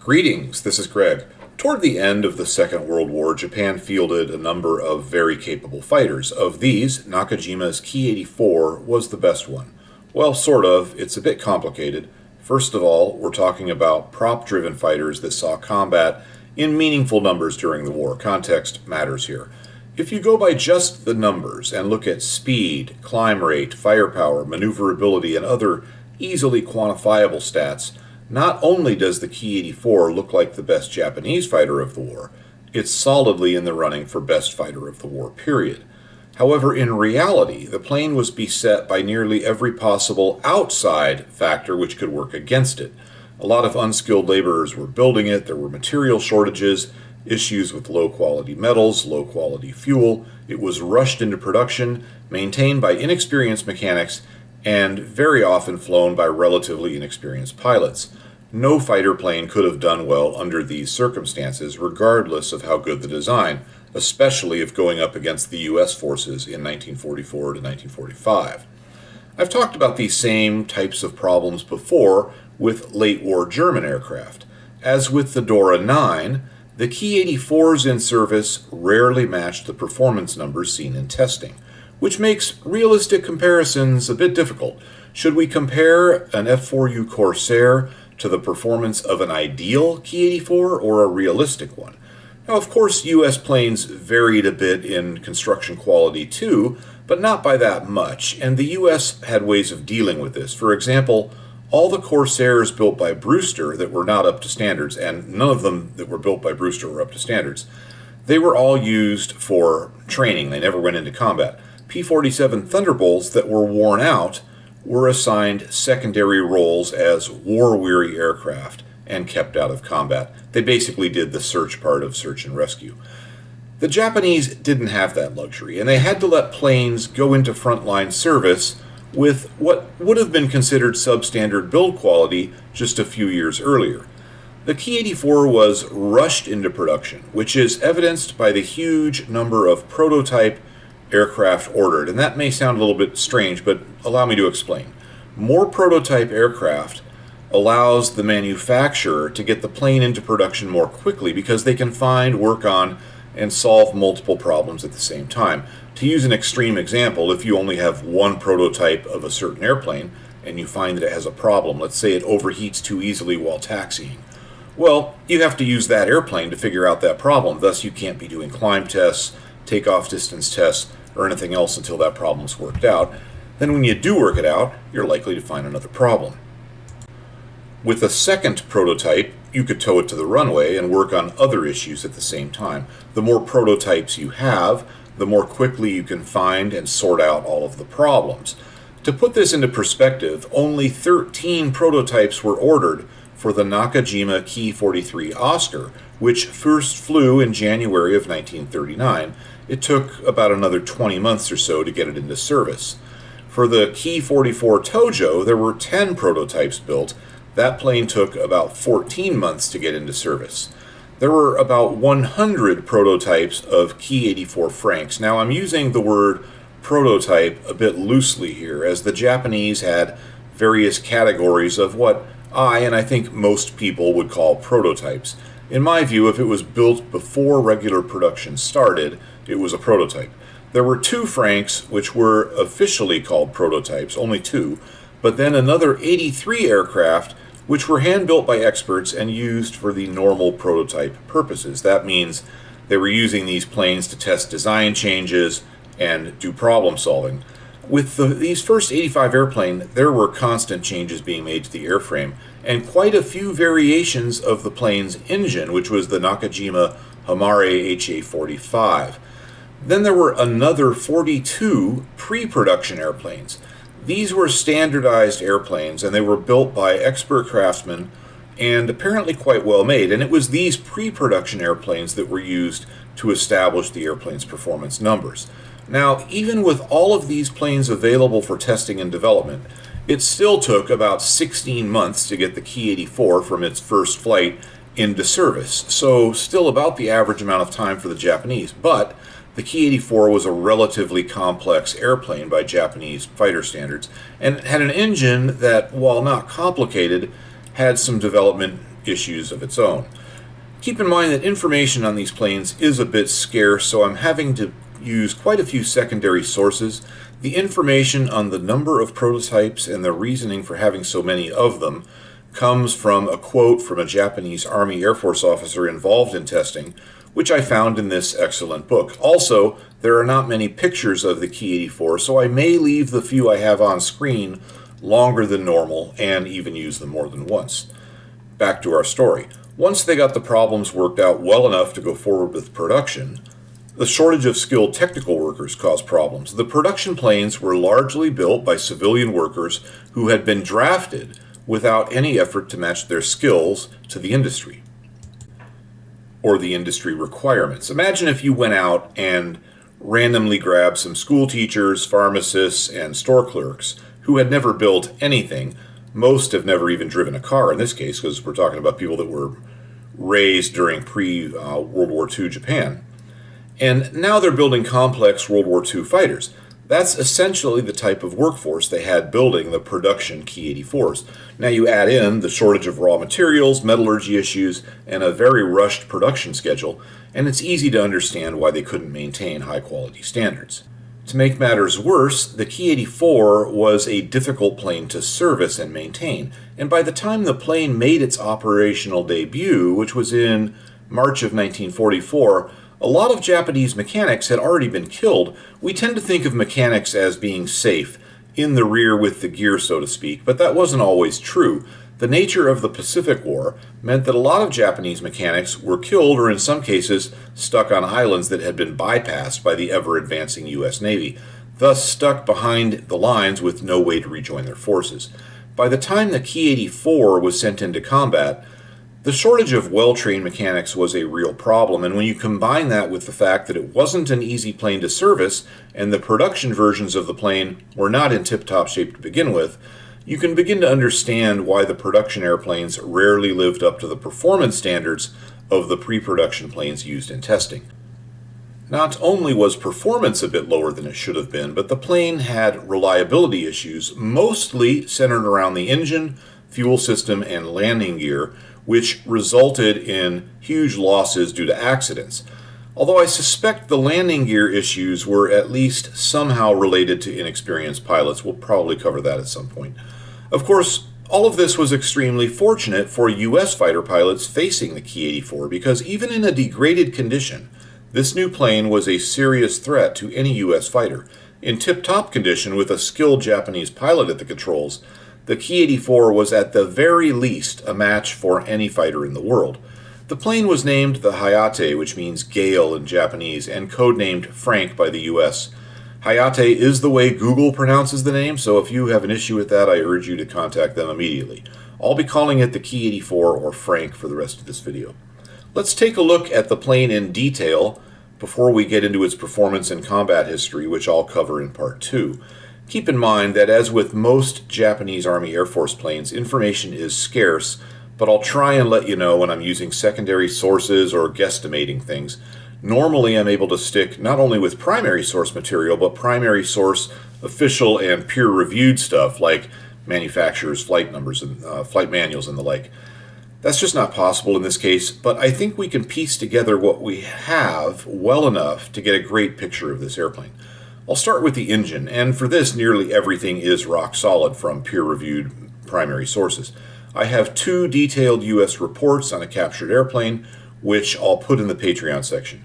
Greetings, this is Greg. Toward the end of the Second World War, Japan fielded a number of very capable fighters. Of these, Nakajima's Ki-84 was the best one. Well, sort of. It's a bit complicated. First of all, we're talking about prop-driven fighters that saw combat in meaningful numbers during the war. Context matters here. If you go by just the numbers and look at speed, climb rate, firepower, maneuverability, and other easily quantifiable stats, not only does the Ki-84 look like the best Japanese fighter of the war, it's solidly in the running for best fighter of the war, period. However, in reality, the plane was beset by nearly every possible outside factor which could work against it. A lot of unskilled laborers were building it, there were material shortages, issues with low-quality metals, low-quality fuel. It was rushed into production, maintained by inexperienced mechanics, and very often flown by relatively inexperienced pilots. No fighter plane could have done well under these circumstances, regardless of how good the design, especially if going up against the U.S. forces in 1944 to 1945. I've talked about these same types of problems before with late-war German aircraft. As with the Dora 9, the Ki-84s in service rarely matched the performance numbers seen in testing, which makes realistic comparisons a bit difficult. Should we compare an F-4U Corsair to the performance of an ideal Ki-84 or a realistic one? Now, of course, U.S. planes varied a bit in construction quality too, but not by that much, and the U.S. had ways of dealing with this. For example, all the Corsairs built by Brewster that were not up to standards, and none of them that were built by Brewster were up to standards, they were all used for training. They never went into combat. P-47 Thunderbolts that were worn out were assigned secondary roles as war-weary aircraft and kept out of combat. They basically did the search part of search and rescue. The Japanese didn't have that luxury, and they had to let planes go into frontline service with what would have been considered substandard build quality just a few years earlier. The Ki-84 was rushed into production, which is evidenced by the huge number of prototype aircraft ordered. And that may sound a little bit strange, but allow me to explain. More prototype aircraft allows the manufacturer to get the plane into production more quickly because they can find, work on, and solve multiple problems at the same time. To use an extreme example, if you only have one prototype of a certain airplane and you find that it has a problem, let's say it overheats too easily while taxiing, well, you have to use that airplane to figure out that problem. Thus, you can't be doing climb tests, takeoff distance tests, or anything else until that problem's worked out. Then when you do work it out, you're likely to find another problem. With a second prototype, you could tow it to the runway and work on other issues at the same time. The more prototypes you have, the more quickly you can find and sort out all of the problems. To put this into perspective, only 13 prototypes were ordered for the Nakajima Ki-84 Oscar, which first flew in January of 1939. It took about another 20 months or so to get it into service. For the Ki-84 Tojo, there were 10 prototypes built. That plane took about 14 months to get into service. There were about 100 prototypes of Ki-84 Franks. Now, I'm using the word prototype a bit loosely here, as the Japanese had various categories of what and I think most people would call prototypes. In my view, if it was built before regular production started, it was a prototype. There were 2 Franks which were officially called prototypes, only 2, but then another 83 aircraft which were hand-built by experts and used for the normal prototype purposes. That means they were using these planes to test design changes and do problem solving. With these first 85 airplanes, there were constant changes being made to the airframe, and quite a few variations of the plane's engine, which was the Nakajima Homare HA-45. Then there were another 42 pre-production airplanes. These were standardized airplanes, and they were built by expert craftsmen and apparently quite well made, and it was these pre-production airplanes that were used to establish the airplane's performance numbers. Now, even with all of these planes available for testing and development, it still took about 16 months to get the Ki-84 from its first flight into service, so still about the average amount of time for the Japanese, but the Ki-84 was a relatively complex airplane by Japanese fighter standards, and it had an engine that, while not complicated, had some development issues of its own. Keep in mind that information on these planes is a bit scarce, so I'm having to use quite a few secondary sources. The information on the number of prototypes and the reasoning for having so many of them comes from a quote from a Japanese Army Air Force officer involved in testing, which I found in this excellent book. Also, there are not many pictures of the Ki-84, so I may leave the few I have on screen longer than normal and even use them more than once. Back to our story. Once they got the problems worked out well enough to go forward with production, the shortage of skilled technical workers caused problems. The production planes were largely built by civilian workers who had been drafted without any effort to match their skills to the industry or the industry requirements. Imagine if you went out and randomly grabbed some school teachers, pharmacists, and store clerks who had never built anything. Most have never even driven a car in this case, because we're talking about people that were raised during pre-World War II Japan. And now they're building complex World War II fighters. That's essentially the type of workforce they had building the production Ki-84s. Now you add in the shortage of raw materials, metallurgy issues, and a very rushed production schedule, and it's easy to understand why they couldn't maintain high-quality standards. To make matters worse, the Ki-84 was a difficult plane to service and maintain, and by the time the plane made its operational debut, which was in March of 1944, a lot of Japanese mechanics had already been killed. We tend to think of mechanics as being safe, in the rear with the gear, so to speak, but that wasn't always true. The nature of the Pacific War meant that a lot of Japanese mechanics were killed or in some cases stuck on islands that had been bypassed by the ever-advancing U.S. Navy, thus stuck behind the lines with no way to rejoin their forces. By the time the Ki-84 was sent into combat, the shortage of well-trained mechanics was a real problem, and when you combine that with the fact that it wasn't an easy plane to service and the production versions of the plane were not in tip-top shape to begin with, you can begin to understand why the production airplanes rarely lived up to the performance standards of the pre-production planes used in testing. Not only was performance a bit lower than it should have been, but the plane had reliability issues, mostly centered around the engine, fuel system, and landing gear, which resulted in huge losses due to accidents. Although I suspect the landing gear issues were at least somehow related to inexperienced pilots. We'll probably cover that at some point. Of course, all of this was extremely fortunate for U.S. fighter pilots facing the Ki-84 because even in a degraded condition, this new plane was a serious threat to any U.S. fighter. In tip-top condition with a skilled Japanese pilot at the controls, the Ki-84 was at the very least a match for any fighter in the world. The plane was named the Hayate, which means gale in Japanese, and codenamed Frank by the U.S. Hayate is the way Google pronounces the name, so if you have an issue with that, I urge you to contact them immediately. I'll be calling it the Ki-84 or Frank for the rest of this video. Let's take a look at the plane in detail before we get into its performance and combat history, which I'll cover in part 2. Keep in mind that as with most Japanese Army Air Force planes, information is scarce, but I'll try and let you know when I'm using secondary sources or guesstimating things. Normally I'm able to stick not only with primary source material, but primary source official and peer-reviewed stuff like manufacturers' flight numbers and flight manuals and the like. That's just not possible in this case, but I think we can piece together what we have well enough to get a great picture of this airplane. I'll start with the engine, and for this nearly everything is rock solid from peer-reviewed primary sources. I have 2 detailed U.S. reports on a captured airplane, which I'll put in the Patreon section.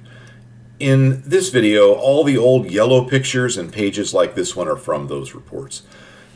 In this video, all the old yellow pictures and pages like this one are from those reports.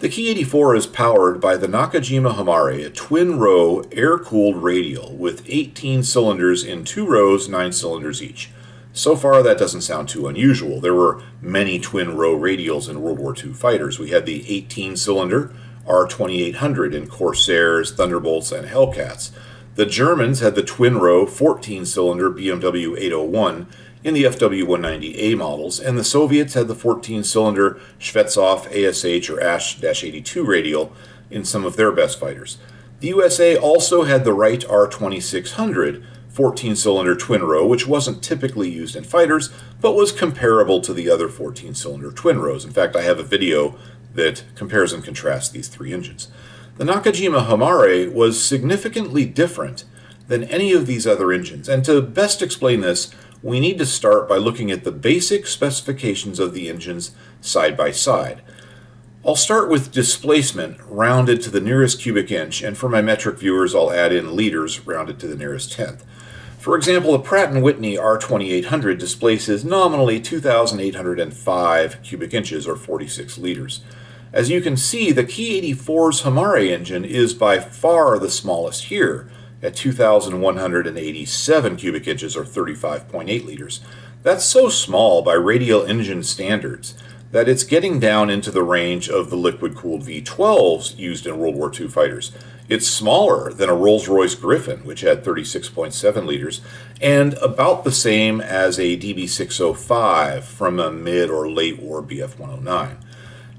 The Ki-84 is powered by the Nakajima Homare, a twin-row, air-cooled radial with 18 cylinders in 2 rows, 9 cylinders each. So far, that doesn't sound too unusual. There were many twin-row radials in World War II fighters. We had the 18-cylinder R-2800 in Corsairs, Thunderbolts, and Hellcats. The Germans had the twin-row 14-cylinder BMW 801 in the FW-190A models, and the Soviets had the 14-cylinder Shvetsov ASH or ASH-82 radial in some of their best fighters. The USA also had the Wright R-2600 14-cylinder twin-row, which wasn't typically used in fighters, but was comparable to the other 14-cylinder twin-rows. In fact, I have a video that compares and contrasts these 3 engines. The Nakajima Homare was significantly different than any of these other engines. And to best explain this, we need to start by looking at the basic specifications of the engines side by side. I'll start with displacement rounded to the nearest cubic inch, and for my metric viewers I'll add in liters rounded to the nearest tenth. For example, the Pratt & Whitney R2800 displaces nominally 2,805 cubic inches, or 46 liters. As you can see, the Ki-84's Homare engine is by far the smallest here, at 2,187 cubic inches, or 35.8 liters. That's so small by radial engine standards that it's getting down into the range of the liquid-cooled V-12s used in World War II fighters. It's smaller than a Rolls-Royce Griffin, which had 36.7 liters, and about the same as a DB605 from a mid- or late-war Bf-109.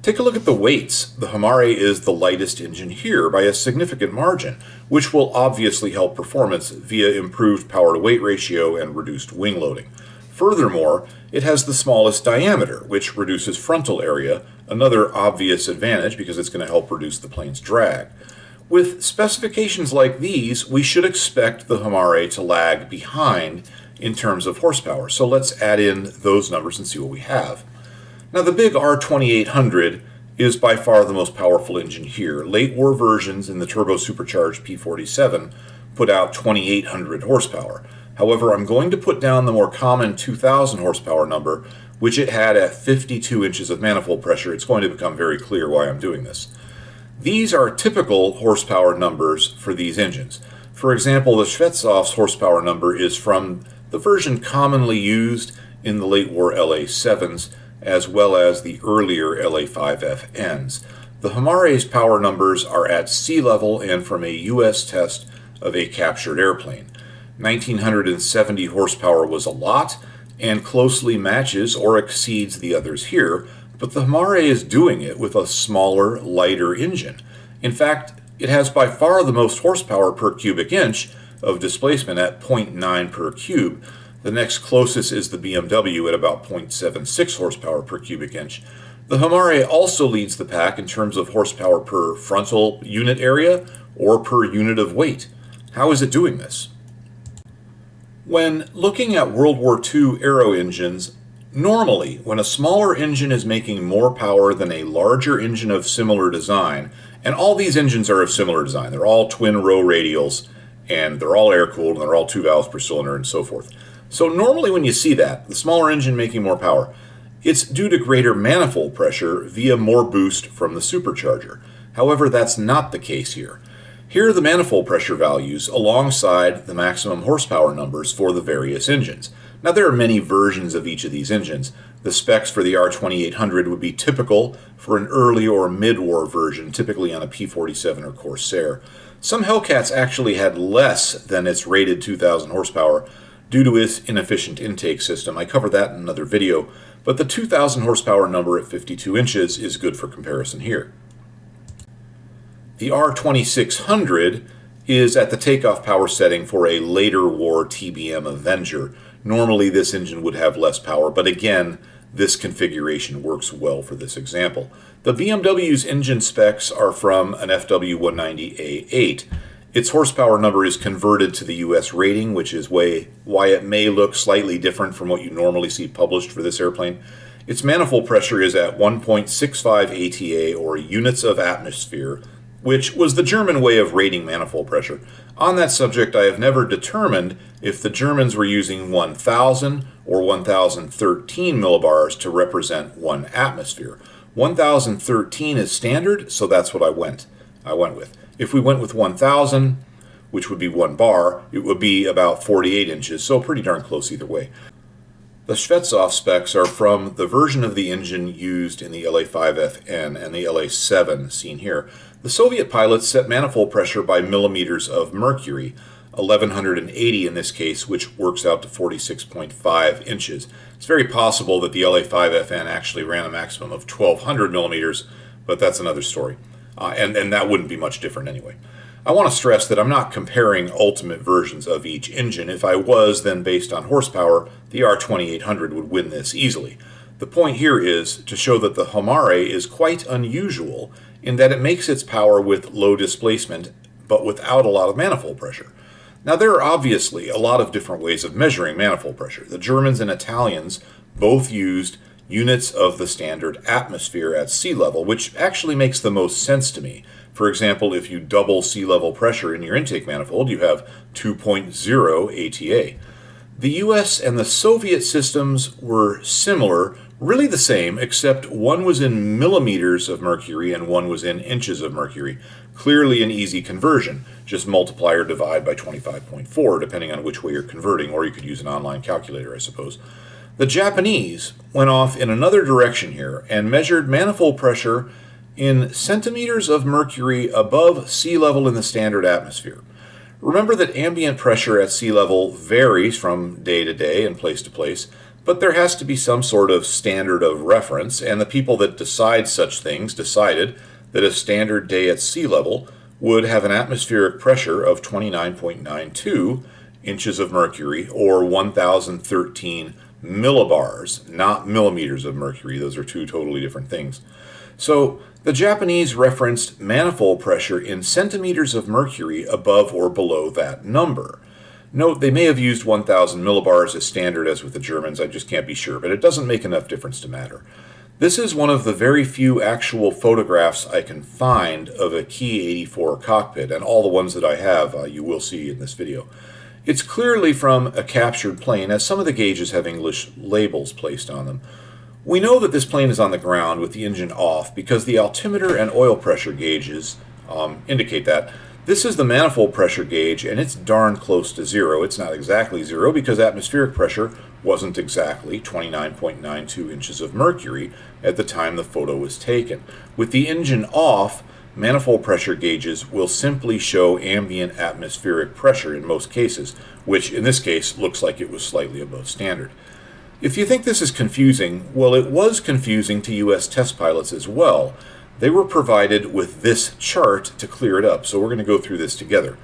Take a look at the weights. The Homare is the lightest engine here by a significant margin, which will obviously help performance via improved power-to-weight ratio and reduced wing loading. Furthermore, it has the smallest diameter, which reduces frontal area, another obvious advantage because it's going to help reduce the plane's drag. With specifications like these, we should expect the Homare to lag behind in terms of horsepower. So let's add in those numbers and see what we have. Now the big R2800 is by far the most powerful engine here. Late war versions in the turbo-supercharged P47 put out 2,800 horsepower. However, I'm going to put down the more common 2,000 horsepower number, which it had at 52 inches of manifold pressure. It's going to become very clear why I'm doing this. These are typical horsepower numbers for these engines. For example, the Shvetsov's horsepower number is from the version commonly used in the late war LA7s, as well as the earlier LA5FNs. The Homare's power numbers are at sea level and from a U.S. test of a captured airplane. 1,970 horsepower was a lot, and closely matches or exceeds the others here, but the Homare is doing it with a smaller, lighter engine. In fact, it has by far the most horsepower per cubic inch of displacement at 0.9 per cube. The next closest is the BMW at about 0.76 horsepower per cubic inch. The Homare also leads the pack in terms of horsepower per frontal unit area or per unit of weight. How is it doing this? When looking at World War II aero engines, normally, when a smaller engine is making more power than a larger engine of similar design, and all these engines are of similar design, they're all twin-row radials, and they're all air-cooled, and they're all 2 valves per cylinder, and so forth. So normally when you see that, the smaller engine making more power, it's due to greater manifold pressure via more boost from the supercharger. However, that's not the case here. Here are the manifold pressure values alongside the maximum horsepower numbers for the various engines. Now there are many versions of each of these engines. The specs for the R2800 would be typical for an early or mid-war version, typically on a P47 or Corsair. Some Hellcats actually had less than its rated 2,000 horsepower due to its inefficient intake system. I covered that in another video, but the 2,000 horsepower number at 52 inches is good for comparison here. The R2600 is at the takeoff power setting for a later war TBM Avenger. Normally this engine would have less power, but again, this configuration works well for this example. The BMW's engine specs are from an FW190A8. Its horsepower number is converted to the US rating, which is why it may look slightly different from what you normally see published for this airplane. Its manifold pressure is at 1.65 ATA, or units of atmosphere, which was the German way of rating manifold pressure. On that subject, I have never determined if the Germans were using 1,000 or 1,013 millibars to represent 1 atmosphere. 1,013 is standard, so that's what I went with. If we went with 1,000, which would be 1 bar, it would be about 48 inches, so pretty darn close either way. The Shvetsov specs are from the version of the engine used in the LA5FN and the LA7 seen here. The Soviet pilots set manifold pressure by millimeters of mercury, 1,180 in this case, which works out to 46.5 inches. It's very possible that the LA5FN actually ran a maximum of 1,200 millimeters, but that's another story. And that wouldn't be much different anyway. I want to stress that I'm not comparing ultimate versions of each engine. If I was, then based on horsepower, the R2800 would win this easily. The point here is to show that the Homare is quite unusual in that it makes its power with low displacement, but without a lot of manifold pressure. Now, there are obviously a lot of different ways of measuring manifold pressure. The Germans and Italians both used units of the standard atmosphere at sea level, which actually makes the most sense to me. For example, if you double sea level pressure in your intake manifold, you have 2.0 ATA. The US and the Soviet systems were similar, really the same, except one was in millimeters of mercury and one was in inches of mercury. Clearly an easy conversion. Just multiply or divide by 25.4, depending on which way you're converting, or you could use an online calculator, I suppose. The Japanese went off in another direction here and measured manifold pressure in centimeters of mercury above sea level in the standard atmosphere. Remember that ambient pressure at sea level varies from day to day and place to place, but there has to be some sort of standard of reference, and the people that decide such things decided that a standard day at sea level would have an atmospheric pressure of 29.92 inches of mercury, or 1,013 millibars, not millimeters of mercury. Those are two totally different things. So the Japanese referenced manifold pressure in centimeters of mercury above or below that number. Note, they may have used 1,000 millibars as standard as with the Germans, I just can't be sure, but it doesn't make enough difference to matter. This is one of the very few actual photographs I can find of a Ki-84 cockpit, and all the ones that I have you will see in this video. It's clearly from a captured plane, as some of the gauges have English labels placed on them. We know that this plane is on the ground with the engine off because the altimeter and oil pressure gauges indicate that. This is the manifold pressure gauge, and it's darn close to zero. It's not exactly zero because atmospheric pressure wasn't exactly 29.92 inches of mercury at the time the photo was taken. With the engine off, manifold pressure gauges will simply show ambient atmospheric pressure in most cases, which in this case looks like it was slightly above standard. If you think this is confusing, well, it was confusing to US test pilots as well. They were provided with this chart to clear it up, so we're going to go through this together.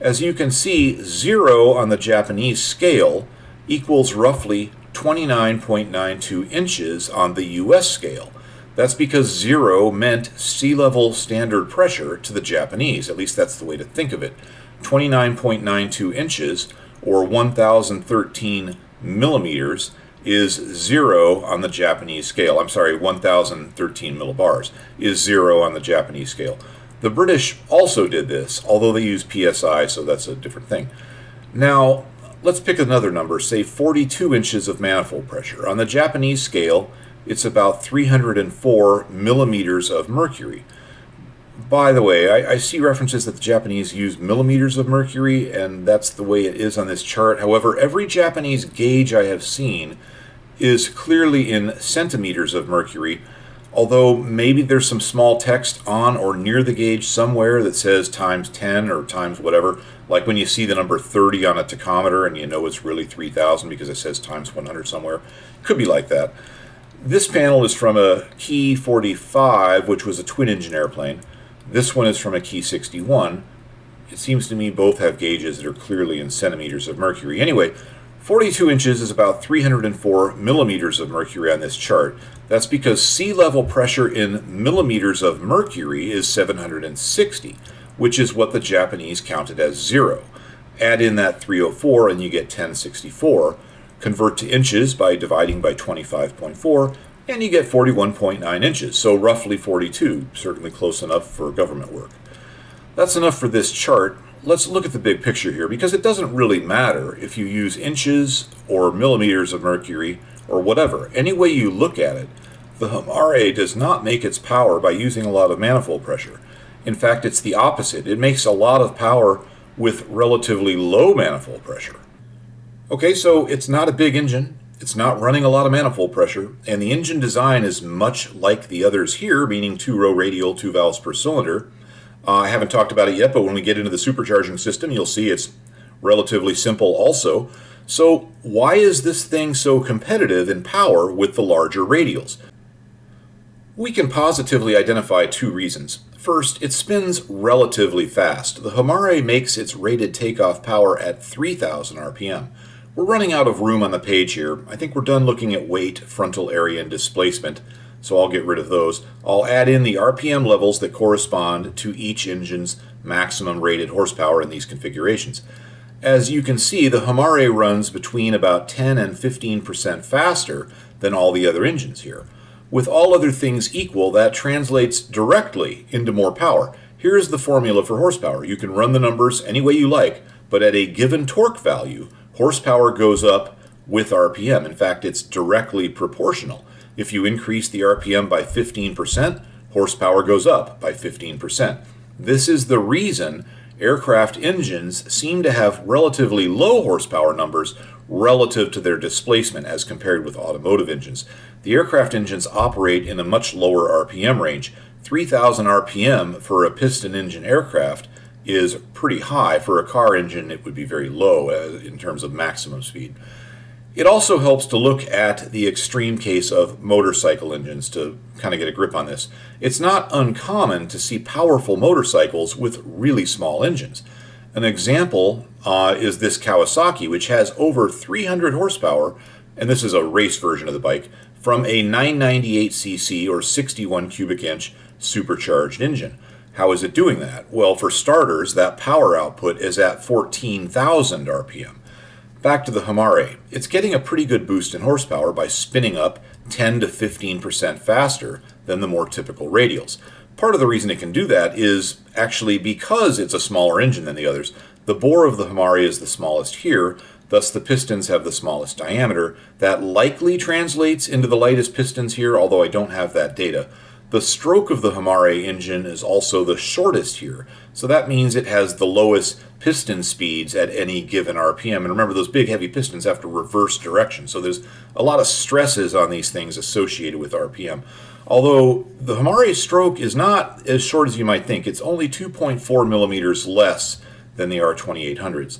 As you can see, 0 on the Japanese scale equals roughly 29.92 inches on the US scale. That's because 0 meant sea level standard pressure to the Japanese. At least that's the way to think of it. 29.92 inches, or 1,013 millimeters, is 0 on the Japanese scale. I'm sorry, 1,013 millibars is 0 on the Japanese scale. The British also did this, although they use PSI, so that's a different thing. Now, let's pick another number, say 42 inches of manifold pressure. On the Japanese scale, it's about 304 millimeters of mercury. By the way, I see references that the Japanese use millimeters of mercury, and that's the way it is on this chart. However, every Japanese gauge I have seen is clearly in centimeters of mercury, although maybe there's some small text on or near the gauge somewhere that says times 10 or times whatever, like when you see the number 30 on a tachometer and you know it's really 3,000 because it says times 100 somewhere. Could be like that. This panel is from a Ki-45, which was a twin-engine airplane. This one is from a Ki-61. It seems to me both have gauges that are clearly in centimeters of mercury. Anyway, 42 inches is about 304 millimeters of mercury on this chart. That's because sea level pressure in millimeters of mercury is 760, which is what the Japanese counted as 0. Add in that 304 and you get 1064. Convert to inches by dividing by 25.4, and you get 41.9 inches, so roughly 42, certainly close enough for government work. That's enough for this chart. Let's look at the big picture here, because it doesn't really matter if you use inches or millimeters of mercury or whatever. Any way you look at it, the Homare does not make its power by using a lot of manifold pressure. In fact, it's the opposite. It makes a lot of power with relatively low manifold pressure. Okay, so it's not a big engine, it's not running a lot of manifold pressure, and the engine design is much like the others here, meaning 2-row radial, 2 valves per cylinder. I haven't talked about it yet, but when we get into the supercharging system, you'll see it's relatively simple also. So why is this thing so competitive in power with the larger radials? We can positively identify 2 reasons. First, it spins relatively fast. The Homare makes its rated takeoff power at 3,000 RPM. We're running out of room on the page here. I think we're done looking at weight, frontal area, and displacement, so I'll get rid of those. I'll add in the RPM levels that correspond to each engine's maximum rated horsepower in these configurations. As you can see, the Homare runs between about 10 and 15% faster than all the other engines here. With all other things equal, that translates directly into more power. Here's the formula for horsepower. You can run the numbers any way you like, but at a given torque value, horsepower goes up with RPM. In fact, it's directly proportional. If you increase the RPM by 15%, horsepower goes up by 15%. This is the reason aircraft engines seem to have relatively low horsepower numbers relative to their displacement as compared with automotive engines. The aircraft engines operate in a much lower RPM range. 3,000 RPM for a piston engine aircraft is pretty high. For a car engine, it would be very low in terms of maximum speed. It also helps to look at the extreme case of motorcycle engines to kind of get a grip on this. It's not uncommon to see powerful motorcycles with really small engines. An example is this Kawasaki, which has over 300 horsepower, and this is a race version of the bike, from a 998cc or 61 cubic inch supercharged engine. How is it doing that? Well, for starters, that power output is at 14,000 RPM. Back to the Homare. It's getting a pretty good boost in horsepower by spinning up 10 to 15% faster than the more typical radials. Part of the reason it can do that is actually because it's a smaller engine than the others. The bore of the Homare is the smallest here, thus the pistons have the smallest diameter. That likely translates into the lightest pistons here, although I don't have that data. The stroke of the Homare engine is also the shortest here, so that means it has the lowest piston speeds at any given RPM. And remember, those big heavy pistons have to reverse direction, so there's a lot of stresses on these things associated with RPM. Although the Homare stroke is not as short as you might think. It's only 2.4 millimeters less than the R2800s.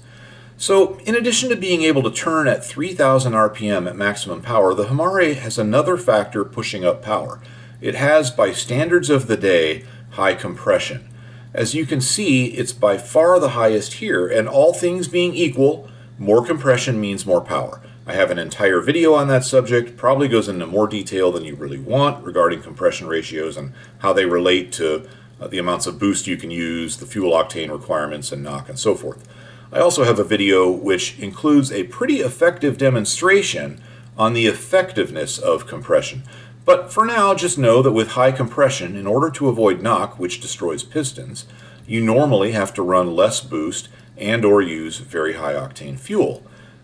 So, in addition to being able to turn at 3,000 RPM at maximum power, the Homare has another factor pushing up power. It has, by standards of the day, high compression. As you can see, it's by far the highest here, and all things being equal, more compression means more power. I have an entire video on that subject, probably goes into more detail than you really want regarding compression ratios and how they relate to the amounts of boost you can use, the fuel octane requirements, and knock, and so forth. I also have a video which includes a pretty effective demonstration on the effectiveness of compression. But for now, just know that with high compression, in order to avoid knock, which destroys pistons, you normally have to run less boost and or use very high octane fuel.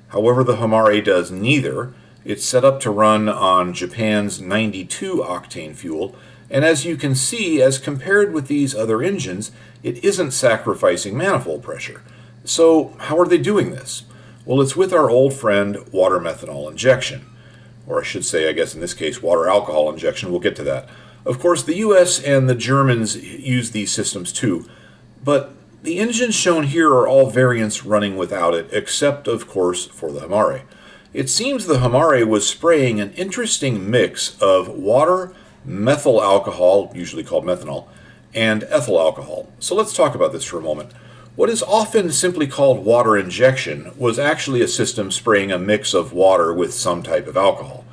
However, the Homare does neither. It's set up to run on Japan's 92 octane fuel, and as you can see, as compared with these other engines, it isn't sacrificing manifold pressure. So how are they doing this? Well, it's with our old friend water methanol injection. Or I should say, I guess in this case, water alcohol injection. We'll get to that. Of course, the US and the Germans use these systems too, but the engines shown here are all variants running without it, except, of course, for the Homare. It seems the Homare was spraying an interesting mix of water, methyl alcohol, usually called methanol, and ethyl alcohol. So let's talk about this for a moment. What is often simply called water injection was actually a system spraying a mix of water with some type of alcohol.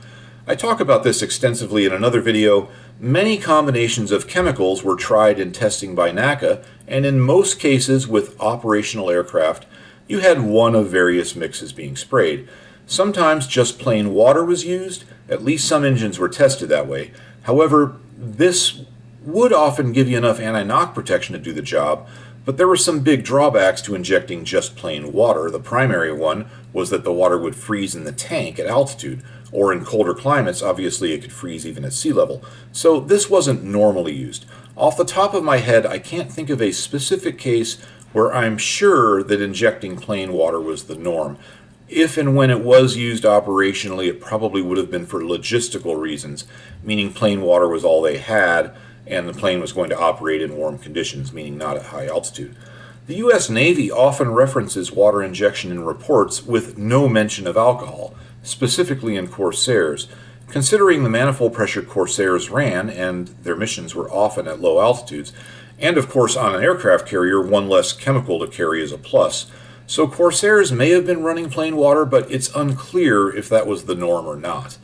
I talk about this extensively in another video. Many combinations of chemicals were tried in testing by NACA, and in most cases with operational aircraft, you had one of various mixes being sprayed. Sometimes just plain water was used. At least some engines were tested that way. However, this would often give you enough anti-knock protection to do the job, but there were some big drawbacks to injecting just plain water. The primary one was that the water would freeze in the tank at altitude, or in colder climates, obviously it could freeze even at sea level. So this wasn't normally used. Off the top of my head, I can't think of a specific case where I'm sure that injecting plain water was the norm. If and when it was used operationally, it probably would have been for logistical reasons, meaning plain water was all they had, and the plane was going to operate in warm conditions, meaning not at high altitude. The U.S. Navy often references water injection in reports with no mention of alcohol, specifically in Corsairs. Considering the manifold pressure Corsairs ran, and their missions were often at low altitudes, and of course on an aircraft carrier, one less chemical to carry is a plus. So Corsairs may have been running plain water, but it's unclear if that was the norm or not.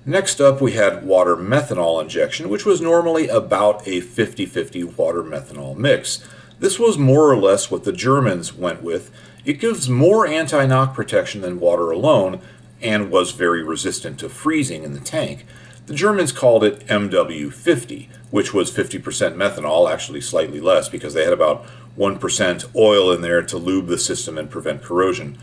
Next up, we had water methanol injection, which was normally about a 50-50 water methanol mix. This was more or less what the Germans went with. It gives more anti-knock protection than water alone, and was very resistant to freezing in the tank. The Germans called it MW50, which was 50% methanol, actually slightly less because they had about 1% oil in there to lube the system and prevent corrosion.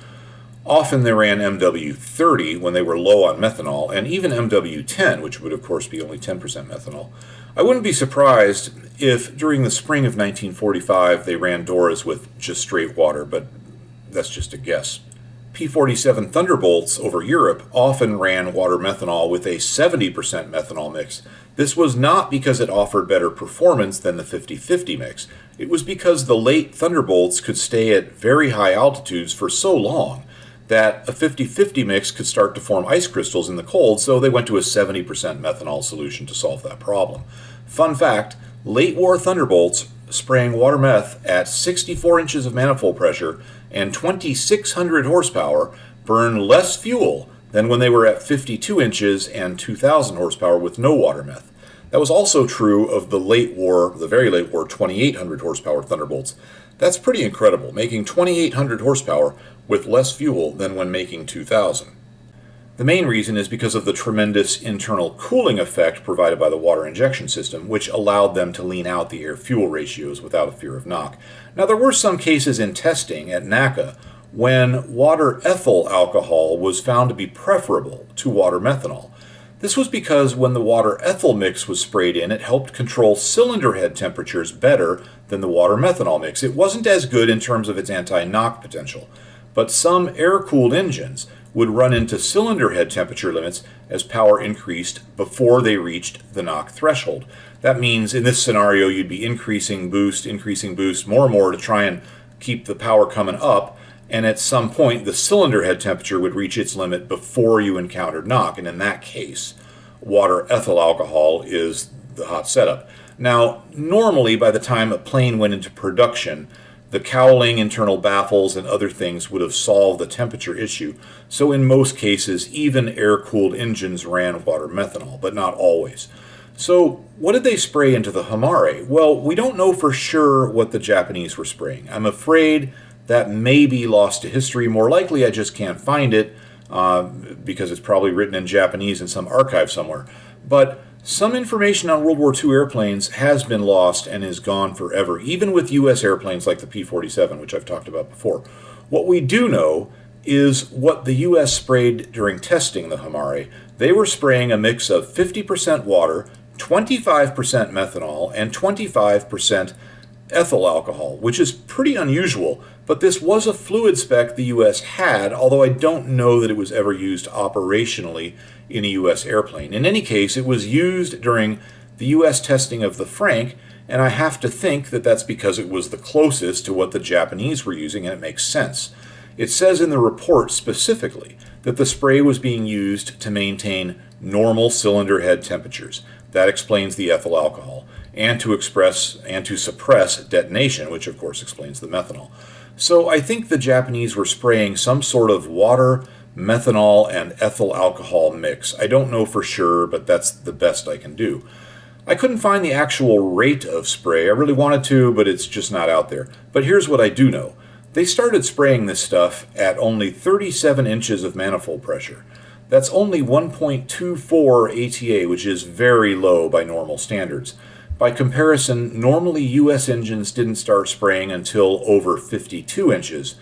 Often they ran MW30 when they were low on methanol, and even MW10, which would of course be only 10% methanol. I wouldn't be surprised if during the spring of 1945 they ran Doras with just straight water, but that's just a guess. P-47 Thunderbolts over Europe often ran water methanol with a 70% methanol mix. This was not because it offered better performance than the 50-50 mix. It was because the late Thunderbolts could stay at very high altitudes for so long that a 50-50 mix could start to form ice crystals in the cold, so they went to a 70% methanol solution to solve that problem. Fun fact, late war Thunderbolts spraying water meth at 64 inches of manifold pressure and 2,600 horsepower burn less fuel than when they were at 52 inches and 2,000 horsepower with no water meth. That was also true of the very late war 2,800 horsepower Thunderbolts. That's pretty incredible, making 2,800 horsepower with less fuel than when making 2,000. The main reason is because of the tremendous internal cooling effect provided by the water injection system, which allowed them to lean out the air-fuel ratios without a fear of knock. Now, there were some cases in testing at NACA when water ethyl alcohol was found to be preferable to water methanol. This was because when the water ethyl mix was sprayed in, it helped control cylinder head temperatures better than the water methanol mix. It wasn't as good in terms of its anti-knock potential, but some air-cooled engines would run into cylinder head temperature limits as power increased before they reached the knock threshold. That means in this scenario you'd be increasing boost more and more to try and keep the power coming up, and at some point the cylinder head temperature would reach its limit before you encountered knock, and in that case water ethyl alcohol is the hot setup. Now, normally by the time a plane went into production, the cowling, internal baffles, and other things would have solved the temperature issue, so in most cases, even air-cooled engines ran water methanol, but not always. So, what did they spray into the Homare? Well, we don't know for sure what the Japanese were spraying. I'm afraid that may be lost to history. More likely, I just can't find it, because it's probably written in Japanese in some archive somewhere. But some information on World War II airplanes has been lost and is gone forever, even with U.S. airplanes like the P-47, which I've talked about before. What we do know is what the U.S. sprayed during testing the Homare. They were spraying a mix of 50% water, 25% methanol, and 25% ethyl alcohol, which is pretty unusual, but this was a fluid spec the U.S. had, although I don't know that it was ever used operationally in a U.S. airplane. In any case, it was used during the U.S. testing of the Frank, and I have to think that that's because it was the closest to what the Japanese were using, and it makes sense. It says in the report specifically that the spray was being used to maintain normal cylinder head temperatures. That explains the ethyl alcohol, and to suppress detonation, which of course explains the methanol. So I think the Japanese were spraying some sort of water, methanol, and ethyl alcohol mix. I don't know for sure, but that's the best I can do. I couldn't find the actual rate of spray. I really wanted to, but it's just not out there. But here's what I do know. They started spraying this stuff at only 37 inches of manifold pressure. That's only 1.24 ATA, which is very low by normal standards. By comparison, normally U.S. engines didn't start spraying until over 52 inches.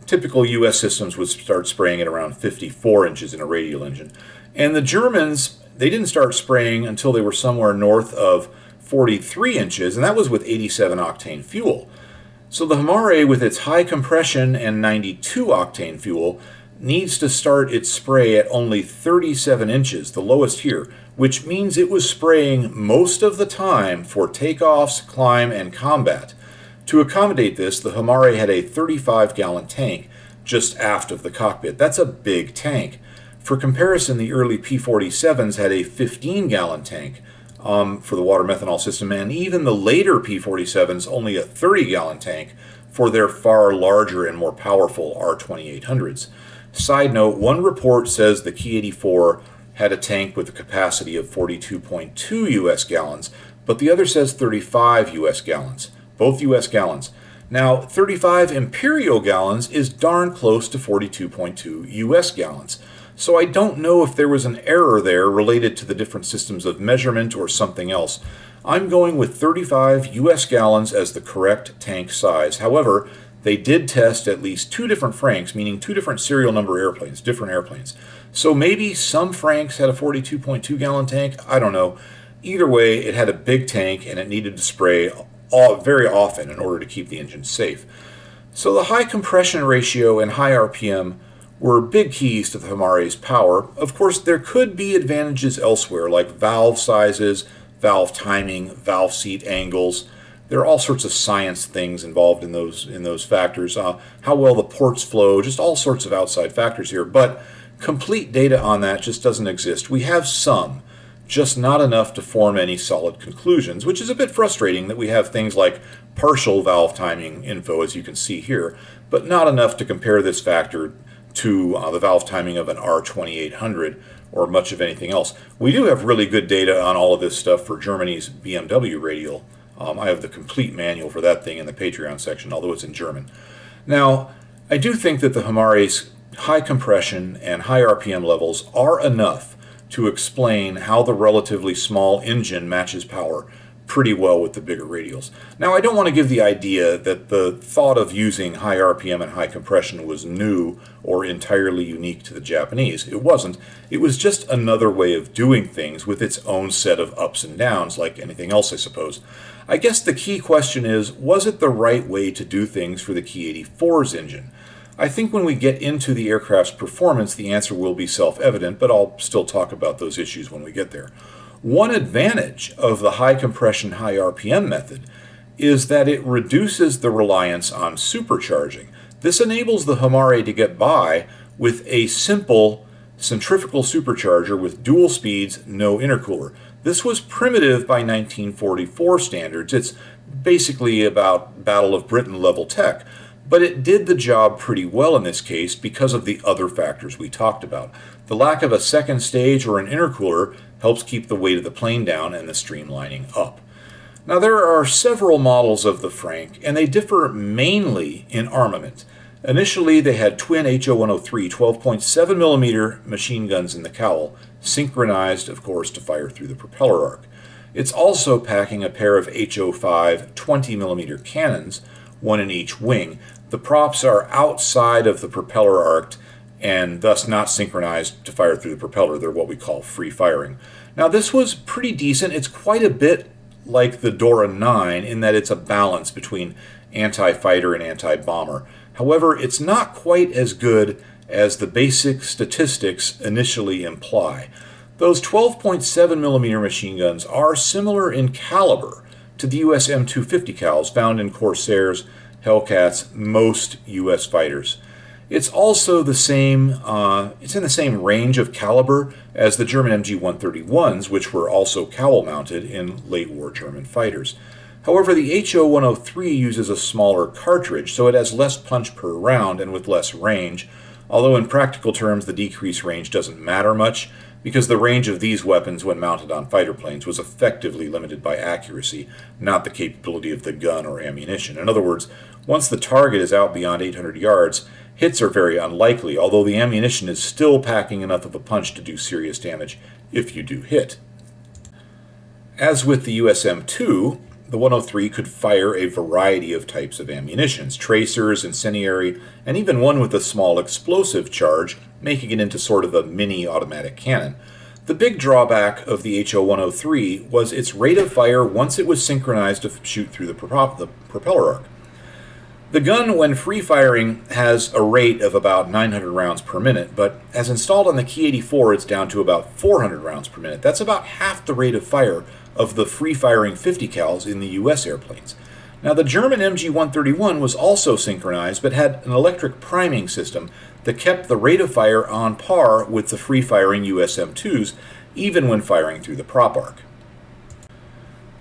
Typical U.S. systems would start spraying at around 54 inches in a radial engine. And the Germans, they didn't start spraying until they were somewhere north of 43 inches, and that was with 87 octane fuel. So the Homare, with its high compression and 92 octane fuel, needs to start its spray at only 37 inches, the lowest here, which means it was spraying most of the time for takeoffs, climb, and combat. To accommodate this, the Homare had a 35-gallon tank just aft of the cockpit. That's a big tank. For comparison, the early P-47s had a 15-gallon tank for the water methanol system, and even the later P-47s only a 30-gallon tank for their far larger and more powerful R-2800s. Side note, one report says the Ki-84 had a tank with a capacity of 42.2 U.S. gallons, but the other says 35 U.S. gallons, both U.S. gallons. Now, 35 imperial gallons is darn close to 42.2 US gallons. So I don't know if there was an error there related to the different systems of measurement or something else. I'm going with 35 US gallons as the correct tank size. However, they did test at least two different Franks, meaning two different serial number airplanes, different airplanes. So maybe some Franks had a 42.2 gallon tank, I don't know. Either way, it had a big tank and it needed to spray very often in order to keep the engine safe. So the high compression ratio and high RPM were big keys to the Homare's power. Of course, there could be advantages elsewhere, like valve sizes, valve timing, valve seat angles. There are all sorts of science things involved in those factors. How well the ports flow, just all sorts of outside factors here. But complete data on that just doesn't exist. We have some, just not enough to form any solid conclusions, which is a bit frustrating that we have things like partial valve timing info, as you can see here, but not enough to compare this factor to the valve timing of an R2800 or much of anything else. We do have really good data on all of this stuff for Germany's BMW radial. I have the complete manual for that thing in the Patreon section, although it's in German. Now, I do think that the Homare's high compression and high RPM levels are enough to explain how the relatively small engine matches power pretty well with the bigger radials. Now, I don't want to give the idea that the thought of using high RPM and high compression was new or entirely unique to the Japanese. It wasn't. It was just another way of doing things with its own set of ups and downs, like anything else, I suppose. I guess the key question is, was it the right way to do things for the Ki-84's engine? I think when we get into the aircraft's performance, the answer will be self-evident, but I'll still talk about those issues when we get there. One advantage of the high compression, high RPM method is that it reduces the reliance on supercharging. This enables the Homare to get by with a simple centrifugal supercharger with dual speeds, no intercooler. This was primitive by 1944 standards. It's basically about Battle of Britain level tech. But it did the job pretty well in this case because of the other factors we talked about. The lack of a second stage or an intercooler helps keep the weight of the plane down and the streamlining up. Now, there are several models of the Frank, and they differ mainly in armament. Initially, they had twin HO-103 12.7mm machine guns in the cowl, synchronized, of course, to fire through the propeller arc. It's also packing a pair of HO-5 20mm cannons, one in each wing. The props are outside of the propeller arc and thus not synchronized to fire through the propeller. They're what we call free firing. Now, this was pretty decent. It's quite a bit like the Dora 9 in that it's a balance between anti-fighter and anti-bomber. However, it's not quite as good as the basic statistics initially imply. Those 12.7mm machine guns are similar in caliber to the US M250 cals found in Corsairs, Hellcats, most US fighters. It's also the same, it's in the same range of caliber as the German MG-131s, which were also cowl-mounted in late war German fighters. However, the HO-103 uses a smaller cartridge, so it has less punch per round and with less range, although in practical terms the decreased range doesn't matter much, because the range of these weapons when mounted on fighter planes was effectively limited by accuracy, not the capability of the gun or ammunition. In other words, once the target is out beyond 800 yards, hits are very unlikely, although the ammunition is still packing enough of a punch to do serious damage if you do hit. As with the USM-2, the 103 could fire a variety of types of ammunitions, tracers, incendiary, and even one with a small explosive charge, making it into sort of a mini automatic cannon. The big drawback of the HO-103 was its rate of fire once it was synchronized to shoot through the propeller arc. The gun, when free firing, has a rate of about 900 rounds per minute, but as installed on the Ki-84, it's down to about 400 rounds per minute. That's about half the rate of fire of the free-firing 50 cals in the US airplanes. Now, the German MG-131 was also synchronized, but had an electric priming system that kept the rate of fire on par with the free-firing USM-2s, even when firing through the prop arc.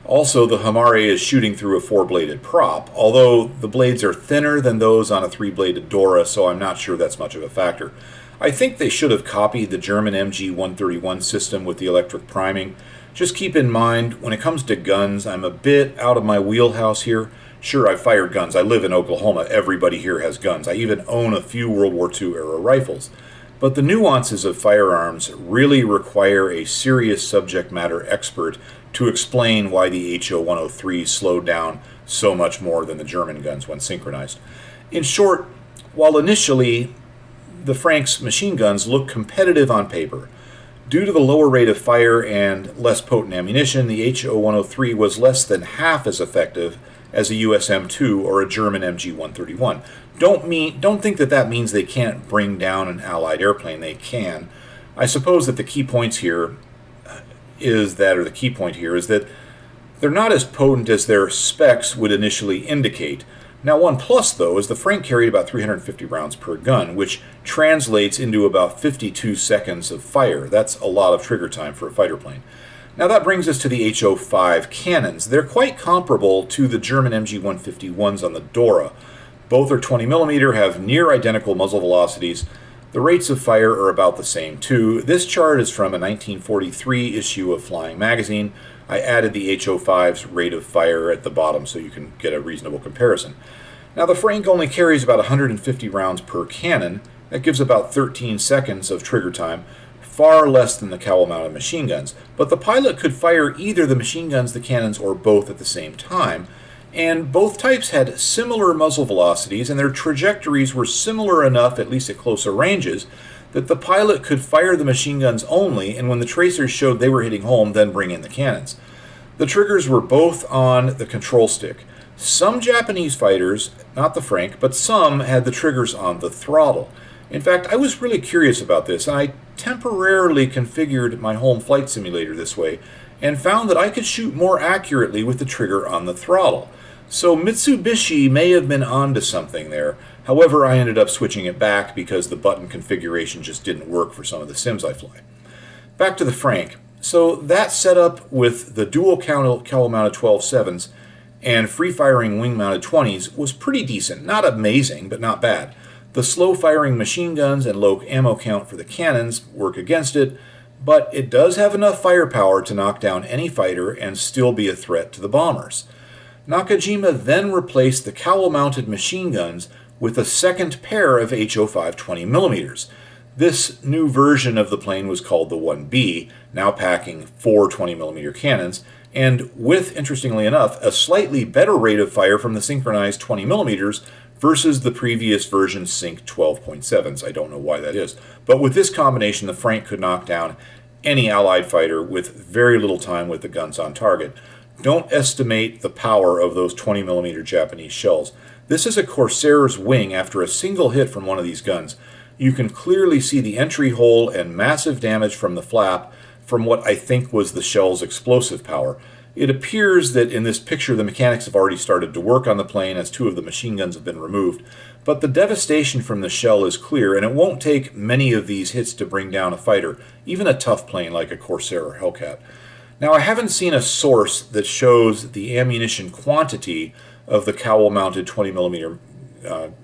Also, the Homare is shooting through a four-bladed prop, although the blades are thinner than those on a three-bladed Dora, so I'm not sure that's much of a factor. I think they should have copied the German MG-131 system with the electric priming. Just keep in mind, when it comes to guns, I'm a bit out of my wheelhouse here. Sure, I've fired guns. I live in Oklahoma. Everybody here has guns. I even own a few World War II era rifles. But the nuances of firearms really require a serious subject matter expert to explain why the HO-103 slowed down so much more than the German guns when synchronized. In short, while initially the Frank's machine guns look competitive on paper, due to the lower rate of fire and less potent ammunition, the HO-103 was less than half as effective as a US M2 or a German MG-131. Don't think that that means they can't bring down an Allied airplane. They can. I suppose that the key point here is that they're not as potent as their specs would initially indicate. Now, one plus, though, is the Frank carried about 350 rounds per gun, which translates into about 52 seconds of fire. That's a lot of trigger time for a fighter plane. Now that brings us to the HO-5 cannons. They're quite comparable to the German MG-151s on the Dora. Both are 20mm, have near identical muzzle velocities. The rates of fire are about the same too. This chart is from a 1943 issue of Flying Magazine. I added the HO-5's rate of fire at the bottom so you can get a reasonable comparison. Now the Frank only carries about 150 rounds per cannon. That gives about 13 seconds of trigger time, far less than the cowl-mounted machine guns. But the pilot could fire either the machine guns, the cannons, or both at the same time. And both types had similar muzzle velocities, and their trajectories were similar enough, at least at closer ranges, that the pilot could fire the machine guns only, and when the tracers showed they were hitting home, then bring in the cannons. The triggers were both on the control stick. Some Japanese fighters, not the Frank, but some had the triggers on the throttle. In fact, I was really curious about this, and I temporarily configured my home flight simulator this way, and found that I could shoot more accurately with the trigger on the throttle. So Mitsubishi may have been onto something there. However, I ended up switching it back because the button configuration just didn't work for some of the sims I fly. Back to the Frank. So that setup with the dual cowl-mounted 12.7s and free-firing wing-mounted 20s was pretty decent. Not amazing, but not bad. The slow-firing machine guns and low ammo count for the cannons work against it, but it does have enough firepower to knock down any fighter and still be a threat to the bombers. Nakajima then replaced the cowl-mounted machine guns with a second pair of HO-5 20mm. This new version of the plane was called the 1B, now packing 4 20mm cannons, and with, interestingly enough, a slightly better rate of fire from the synchronized 20mm versus the previous version's sync 12.7s. I don't know why that is. But with this combination, the Frank could knock down any Allied fighter with very little time with the guns on target. Don't estimate the power of those 20mm Japanese shells. This is a Corsair's wing after a single hit from one of these guns. You can clearly see the entry hole and massive damage from the flap from what I think was the shell's explosive power. It appears that in this picture the mechanics have already started to work on the plane as 2 of the machine guns have been removed, but the devastation from the shell is clear, and it won't take many of these hits to bring down a fighter, even a tough plane like a Corsair or Hellcat. Now, I haven't seen a source that shows the ammunition quantity of the cowl-mounted 20mm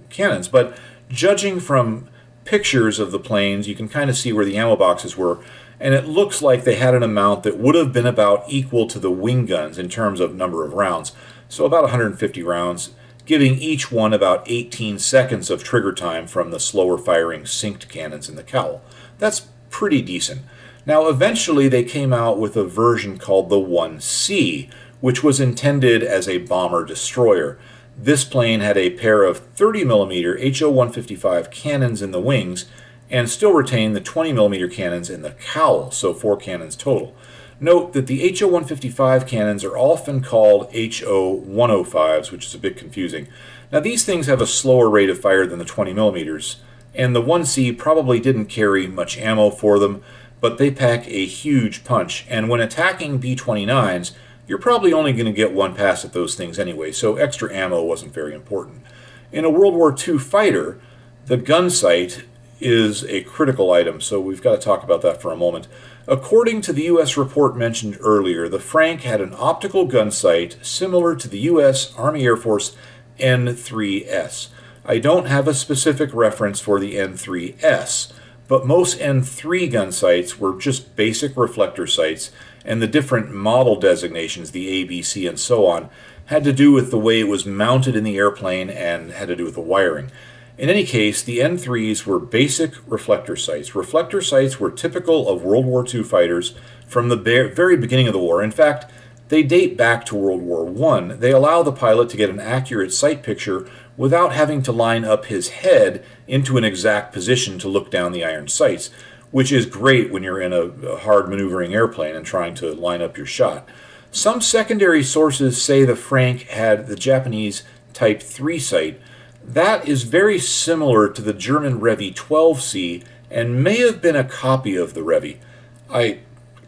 cannons, but judging from pictures of the planes, you can kind of see where the ammo boxes were, and it looks like they had an amount that would have been about equal to the wing guns in terms of number of rounds, so about 150 rounds, giving each one about 18 seconds of trigger time from the slower firing synced cannons in the cowl. That's pretty decent. Now, eventually they came out with a version called the 1C, which was intended as a bomber-destroyer. This plane had a pair of 30mm HO-155 cannons in the wings and still retained the 20mm cannons in the cowl, so 4 cannons total. Note that the HO-155 cannons are often called HO-105s, which is a bit confusing. Now, these things have a slower rate of fire than the 20mm, and the 1C probably didn't carry much ammo for them, but they pack a huge punch, and when attacking B-29s, you're probably only going to get one pass at those things anyway, so extra ammo wasn't very important. In a World War II fighter, the gun sight is a critical item, so we've got to talk about that for a moment. According to the U.S. report mentioned earlier, the Frank had an optical gun sight similar to the U.S. Army Air Force N3S. I don't have a specific reference for the N3S, but most N3 gun sights were just basic reflector sights, and the different model designations, the A, B, C, and so on, had to do with the way it was mounted in the airplane and had to do with the wiring. In any case, the N3s were basic reflector sights. Reflector sights were typical of World War II fighters from the very beginning of the war. In fact, they date back to World War I. They allow the pilot to get an accurate sight picture without having to line up his head into an exact position to look down the iron sights, which is great when you're in a hard maneuvering airplane and trying to line up your shot. Some secondary sources say the Frank had the Japanese Type 3 sight. That is very similar to the German Revi 12C and may have been a copy of the Revi. I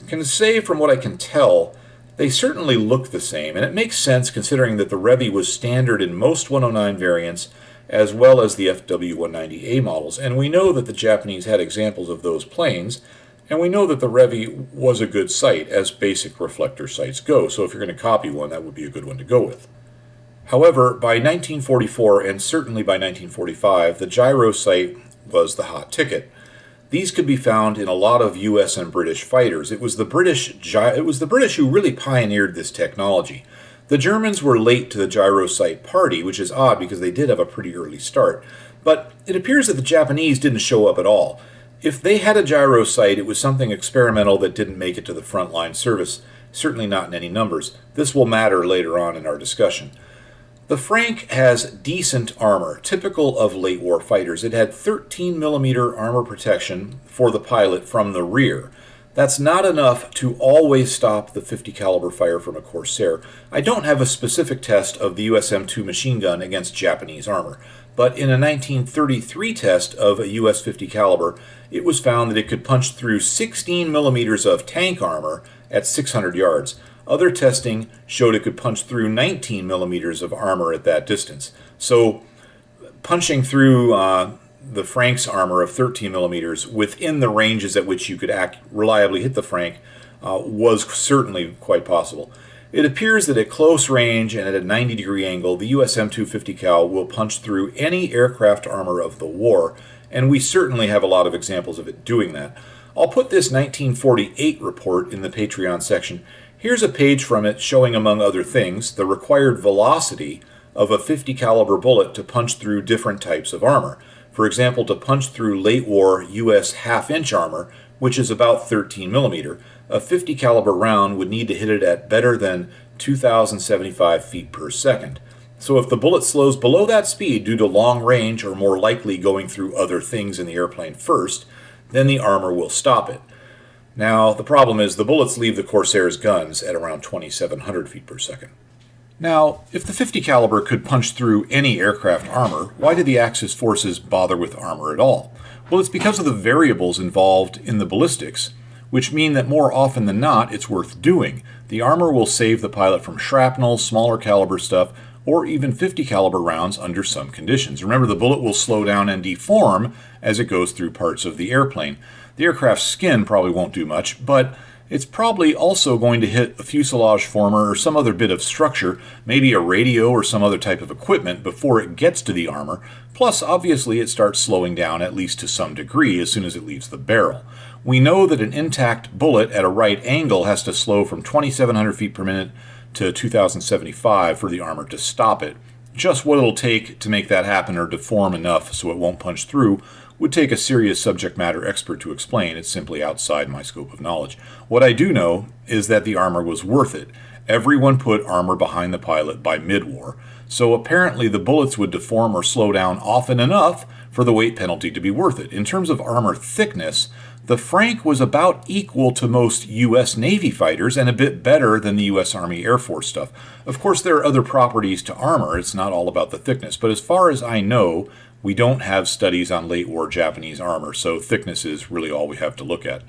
can say from what I can tell, they certainly look the same, and it makes sense considering that the Revi was standard in most 109 variants as well as the FW190A models, and we know that the Japanese had examples of those planes, and we know that the Revi was a good sight as basic reflector sights go, so if you're going to copy one, that would be a good one to go with. However, by 1944 and certainly by 1945, the gyro sight was the hot ticket. These could be found in a lot of US and British fighters. It was the British who really pioneered this technology. The Germans were late to the gyro sight party, which is odd because they did have a pretty early start. But it appears that the Japanese didn't show up at all. If they had a gyro sight, it was something experimental that didn't make it to the frontline service, certainly not in any numbers. This will matter later on in our discussion. The Frank has decent armor, typical of late war fighters. It had 13mm armor protection for the pilot from the rear. That's not enough to always stop the 50 caliber fire from a Corsair. I don't have a specific test of the USM-2 machine gun against Japanese armor, but in a 1933 test of a US 50 caliber, it was found that it could punch through 16mm of tank armor at 600 yards. Other testing showed it could punch through 19mm of armor at that distance. So punching through the Frank's armor of 13mm within the ranges at which you could reliably hit the Frank was certainly quite possible. It appears that at close range and at a 90-degree angle, the USM-250 cal will punch through any aircraft armor of the war, and we certainly have a lot of examples of it doing that. I'll put this 1948 report in the Patreon section. Here's a page from it showing, among other things, the required velocity of a 50 caliber bullet to punch through different types of armor. For example, to punch through late war US half-inch armor, which is about 13mm, a 50 caliber round would need to hit it at better than 2,075 feet per second. So if the bullet slows below that speed due to long range or more likely going through other things in the airplane first, then the armor will stop it. Now, the problem is the bullets leave the Corsair's guns at around 2,700 feet per second. Now, if the 50 caliber could punch through any aircraft armor, why did the Axis forces bother with armor at all? Well, it's because of the variables involved in the ballistics, which mean that more often than not, it's worth doing. The armor will save the pilot from shrapnel, smaller caliber stuff, or even 50 caliber rounds under some conditions. Remember, the bullet will slow down and deform as it goes through parts of the airplane. The aircraft's skin probably won't do much, but it's probably also going to hit a fuselage former or some other bit of structure, maybe a radio or some other type of equipment before it gets to the armor. Plus, obviously, it starts slowing down at least to some degree as soon as it leaves the barrel. We know that an intact bullet at a right angle has to slow from 2,700 feet per minute to 2,075 for the armor to stop it. Just what it'll take to make that happen or deform enough so it won't punch through would take a serious subject matter expert to explain. It's simply outside my scope of knowledge. What I do know is that the armor was worth it. Everyone put armor behind the pilot by mid-war, so apparently the bullets would deform or slow down often enough for the weight penalty to be worth it. In terms of armor thickness, the Frank was about equal to most U.S. Navy fighters and a bit better than the U.S. Army Air Force stuff. Of course, there are other properties to armor. It's not all about the thickness, but as far as I know, we don't have studies on late war Japanese armor, so thickness is really all we have to look at.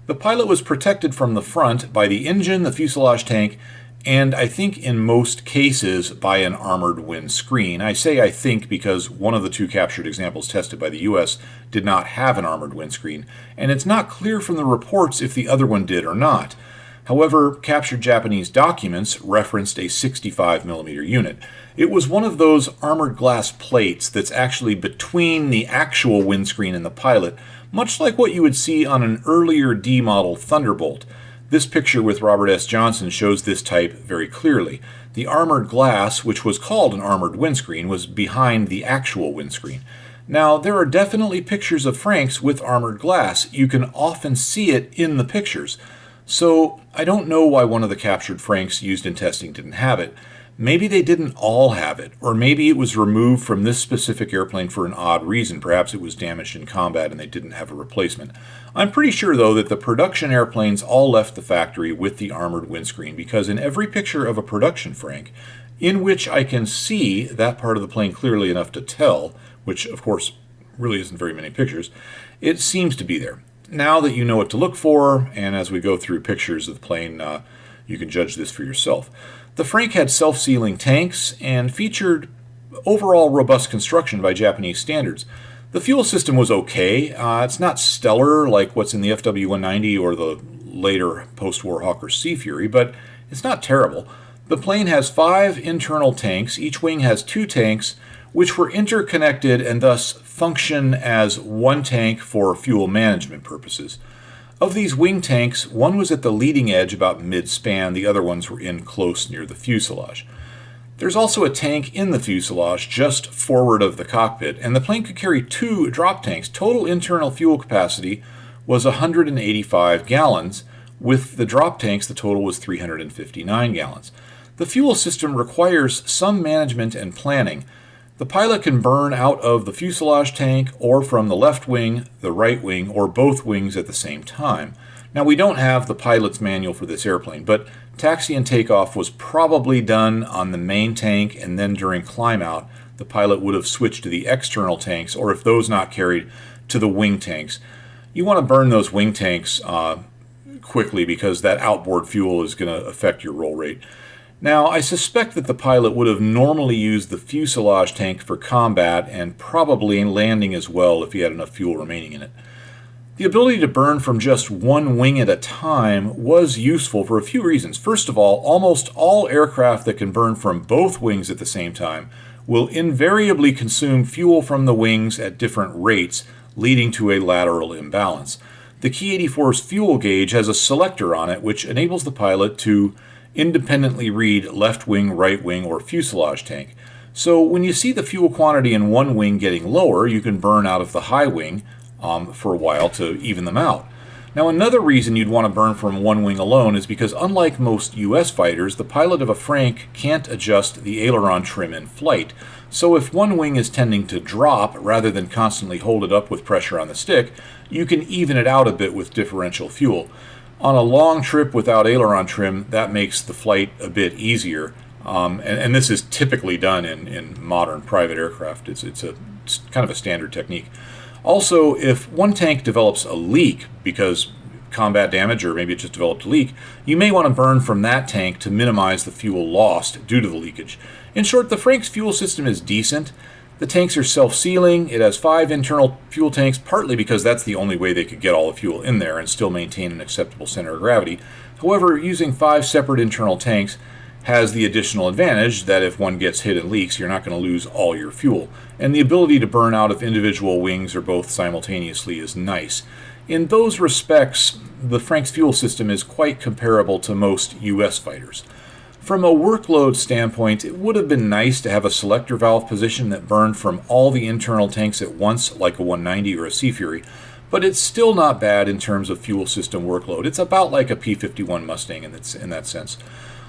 The pilot was protected from the front by the engine, the fuselage tank, and I think in most cases by an armored windscreen. I say I think because one of the two captured examples tested by the U.S. did not have an armored windscreen, and it's not clear from the reports if the other one did or not. However, captured Japanese documents referenced a 65mm unit. It was one of those armored glass plates that's actually between the actual windscreen and the pilot, much like what you would see on an earlier D-model Thunderbolt. This picture with Robert S. Johnson shows this type very clearly. The armored glass, which was called an armored windscreen, was behind the actual windscreen. Now, there are definitely pictures of Franks with armored glass. You can often see it in the pictures. So, I don't know why one of the captured Franks used in testing didn't have it. Maybe they didn't all have it, or maybe it was removed from this specific airplane for an odd reason. Perhaps it was damaged in combat and they didn't have a replacement. I'm pretty sure, though, that the production airplanes all left the factory with the armored windscreen, because in every picture of a production Frank, in which I can see that part of the plane clearly enough to tell, which of course really isn't very many pictures, it seems to be there. Now that you know what to look for, and as we go through pictures of the plane, you can judge this for yourself. The Frank had self-sealing tanks and featured overall robust construction by Japanese standards. The fuel system was okay. It's not stellar like what's in the FW-190 or the later post-war Hawker Sea Fury, but it's not terrible. The plane has 5 internal tanks. Each wing has 2 tanks, which were interconnected and thus function as one tank for fuel management purposes. Of these wing tanks, one was at the leading edge about mid-span, the other ones were in close near the fuselage. There's also a tank in the fuselage just forward of the cockpit, and the plane could carry 2 drop tanks. Total internal fuel capacity was 185 gallons. With the drop tanks, the total was 359 gallons. The fuel system requires some management and planning. The pilot can burn out of the fuselage tank or from the left wing, the right wing, or both wings at the same time. Now, we don't have the pilot's manual for this airplane, but taxi and takeoff was probably done on the main tank, and then during climb out, the pilot would have switched to the external tanks, or if those not carried, to the wing tanks. You want to burn those wing tanks quickly because that outboard fuel is going to affect your roll rate. Now, I suspect that the pilot would have normally used the fuselage tank for combat and probably landing as well if he had enough fuel remaining in it. The ability to burn from just one wing at a time was useful for a few reasons. First of all, almost all aircraft that can burn from both wings at the same time will invariably consume fuel from the wings at different rates, leading to a lateral imbalance. The Ki-84's fuel gauge has a selector on it which enables the pilot to independently read left wing, right wing, or fuselage tank. So when you see the fuel quantity in one wing getting lower, you can burn out of the high wing for a while to even them out. Now, another reason you'd want to burn from one wing alone is because unlike most US fighters, the pilot of a Frank can't adjust the aileron trim in flight. So if one wing is tending to drop rather than constantly hold it up with pressure on the stick, you can even it out a bit with differential fuel. On a long trip without aileron trim, that makes the flight a bit easier, and this is typically done in modern private aircraft. It's kind of a standard technique. Also, if one tank develops a leak because combat damage, or maybe it just developed a leak, you may want to burn from that tank to minimize the fuel lost due to the leakage. In short, the Frank's fuel system is decent. The tanks are self-sealing. It has 5 internal fuel tanks, partly because that's the only way they could get all the fuel in there and still maintain an acceptable center of gravity. However, using 5 separate internal tanks has the additional advantage that if one gets hit and leaks, you're not going to lose all your fuel. And the ability to burn out of individual wings or both simultaneously is nice. In those respects, the Frank's fuel system is quite comparable to most US fighters. From a workload standpoint, it would have been nice to have a selector valve position that burned from all the internal tanks at once, like a 190 or a Sea Fury, but it's still not bad in terms of fuel system workload. It's about like a P-51 Mustang in that sense.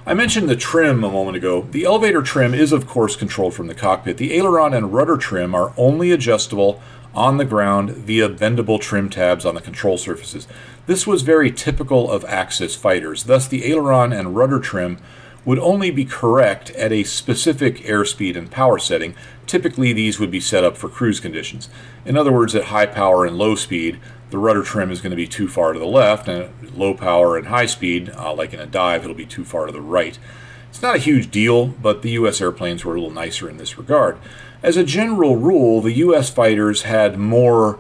I mentioned the trim a moment ago. The elevator trim is, of course, controlled from the cockpit. The aileron and rudder trim are only adjustable on the ground via bendable trim tabs on the control surfaces. This was very typical of Axis fighters. Thus, the aileron and rudder trim would only be correct at a specific airspeed and power setting. Typically, these would be set up for cruise conditions. In other words, at high power and low speed, the rudder trim is going to be too far to the left, and at low power and high speed, like in a dive, it'll be too far to the right. It's not a huge deal, but the US airplanes were a little nicer in this regard. As a general rule, the US fighters had more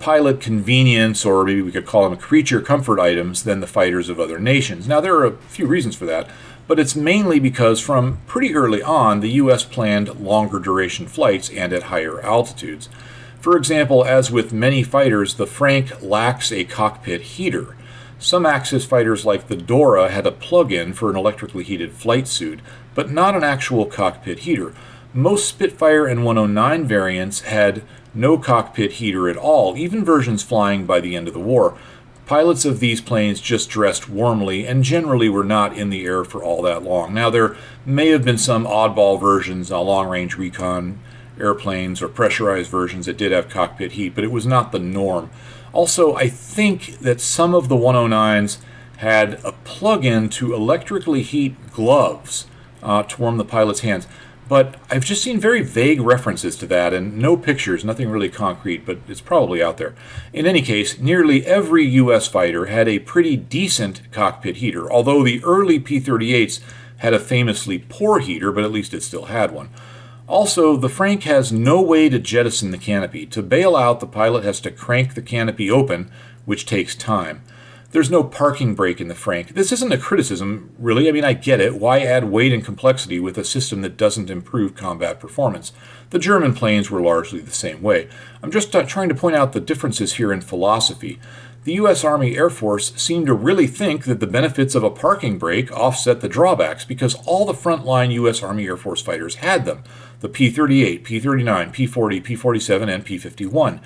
pilot convenience, or maybe we could call them creature comfort items, than the fighters of other nations. Now, there are a few reasons for that, but it's mainly because from pretty early on, the U.S. planned longer duration flights and at higher altitudes. For example, as with many fighters, the Frank lacks a cockpit heater. Some Axis fighters like the Dora had a plug-in for an electrically heated flight suit, but not an actual cockpit heater. Most Spitfire and 109 variants had no cockpit heater at all, even versions flying by the end of the war. Pilots of these planes just dressed warmly and generally were not in the air for all that long. Now, there may have been some oddball versions, long-range recon airplanes or pressurized versions that did have cockpit heat, but it was not the norm. Also, I think that some of the 109s had a plug-in to electrically heat gloves to warm the pilot's hands. But I've just seen very vague references to that and no pictures, nothing really concrete, but it's probably out there. In any case, nearly every U.S. fighter had a pretty decent cockpit heater, although the early P-38s had a famously poor heater, but at least it still had one. Also, the Frank has no way to jettison the canopy. To bail out, the pilot has to crank the canopy open, which takes time. There's no parking brake in the Frank. This isn't a criticism, really. I mean, I get it. Why add weight and complexity with a system that doesn't improve combat performance? The German planes were largely the same way. I'm just trying to point out the differences here in philosophy. The U.S. Army Air Force seemed to really think that the benefits of a parking brake offset the drawbacks because all the frontline U.S. Army Air Force fighters had them. The P-38, P-39, P-40, P-47, and P-51.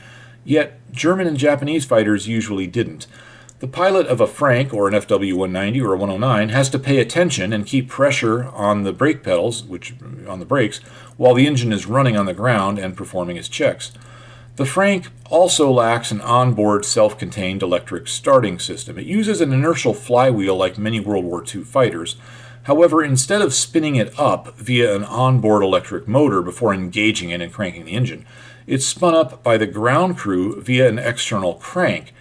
Yet, German and Japanese fighters usually didn't. The pilot of a Frank or an FW-190 or a 109 has to pay attention and keep pressure on the brake pedals, on the brakes, while the engine is running on the ground and performing its checks. The Frank also lacks an onboard self-contained electric starting system. It uses an inertial flywheel like many World War II fighters. However, instead of spinning it up via an onboard electric motor before engaging it and cranking the engine, it's spun up by the ground crew via an external crank.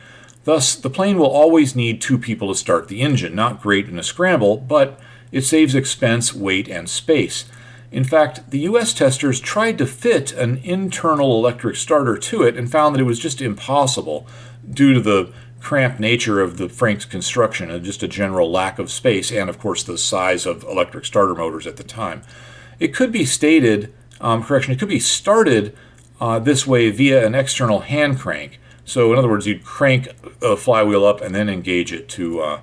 Thus, the plane will always need two people to start the engine. Not great in a scramble, but it saves expense, weight, and space. In fact, the U.S. testers tried to fit an internal electric starter to it and found that it was just impossible due to the cramped nature of the Frank's construction and just a general lack of space and, of course, the size of electric starter motors at the time. It could be started this way via an external hand crank. So, in other words, you'd crank a flywheel up and then engage it to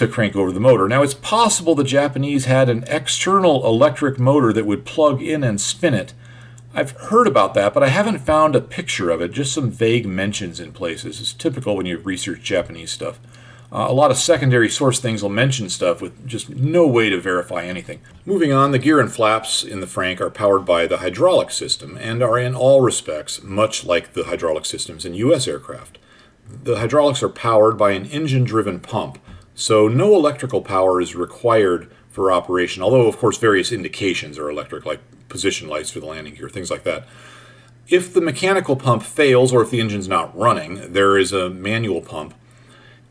crank over the motor. Now, it's possible the Japanese had an external electric motor that would plug in and spin it. I've heard about that, but I haven't found a picture of it, just some vague mentions in places. It's typical when you research Japanese stuff. A lot of secondary source things will mention stuff with just no way to verify anything. Moving on, the gear and flaps in the Frank are powered by the hydraulic system and are in all respects much like the hydraulic systems in U.S. aircraft. The hydraulics are powered by an engine-driven pump, so no electrical power is required for operation, although, of course, various indications are electric, like position lights for the landing gear, things like that. If the mechanical pump fails or if the engine's not running, there is a manual pump,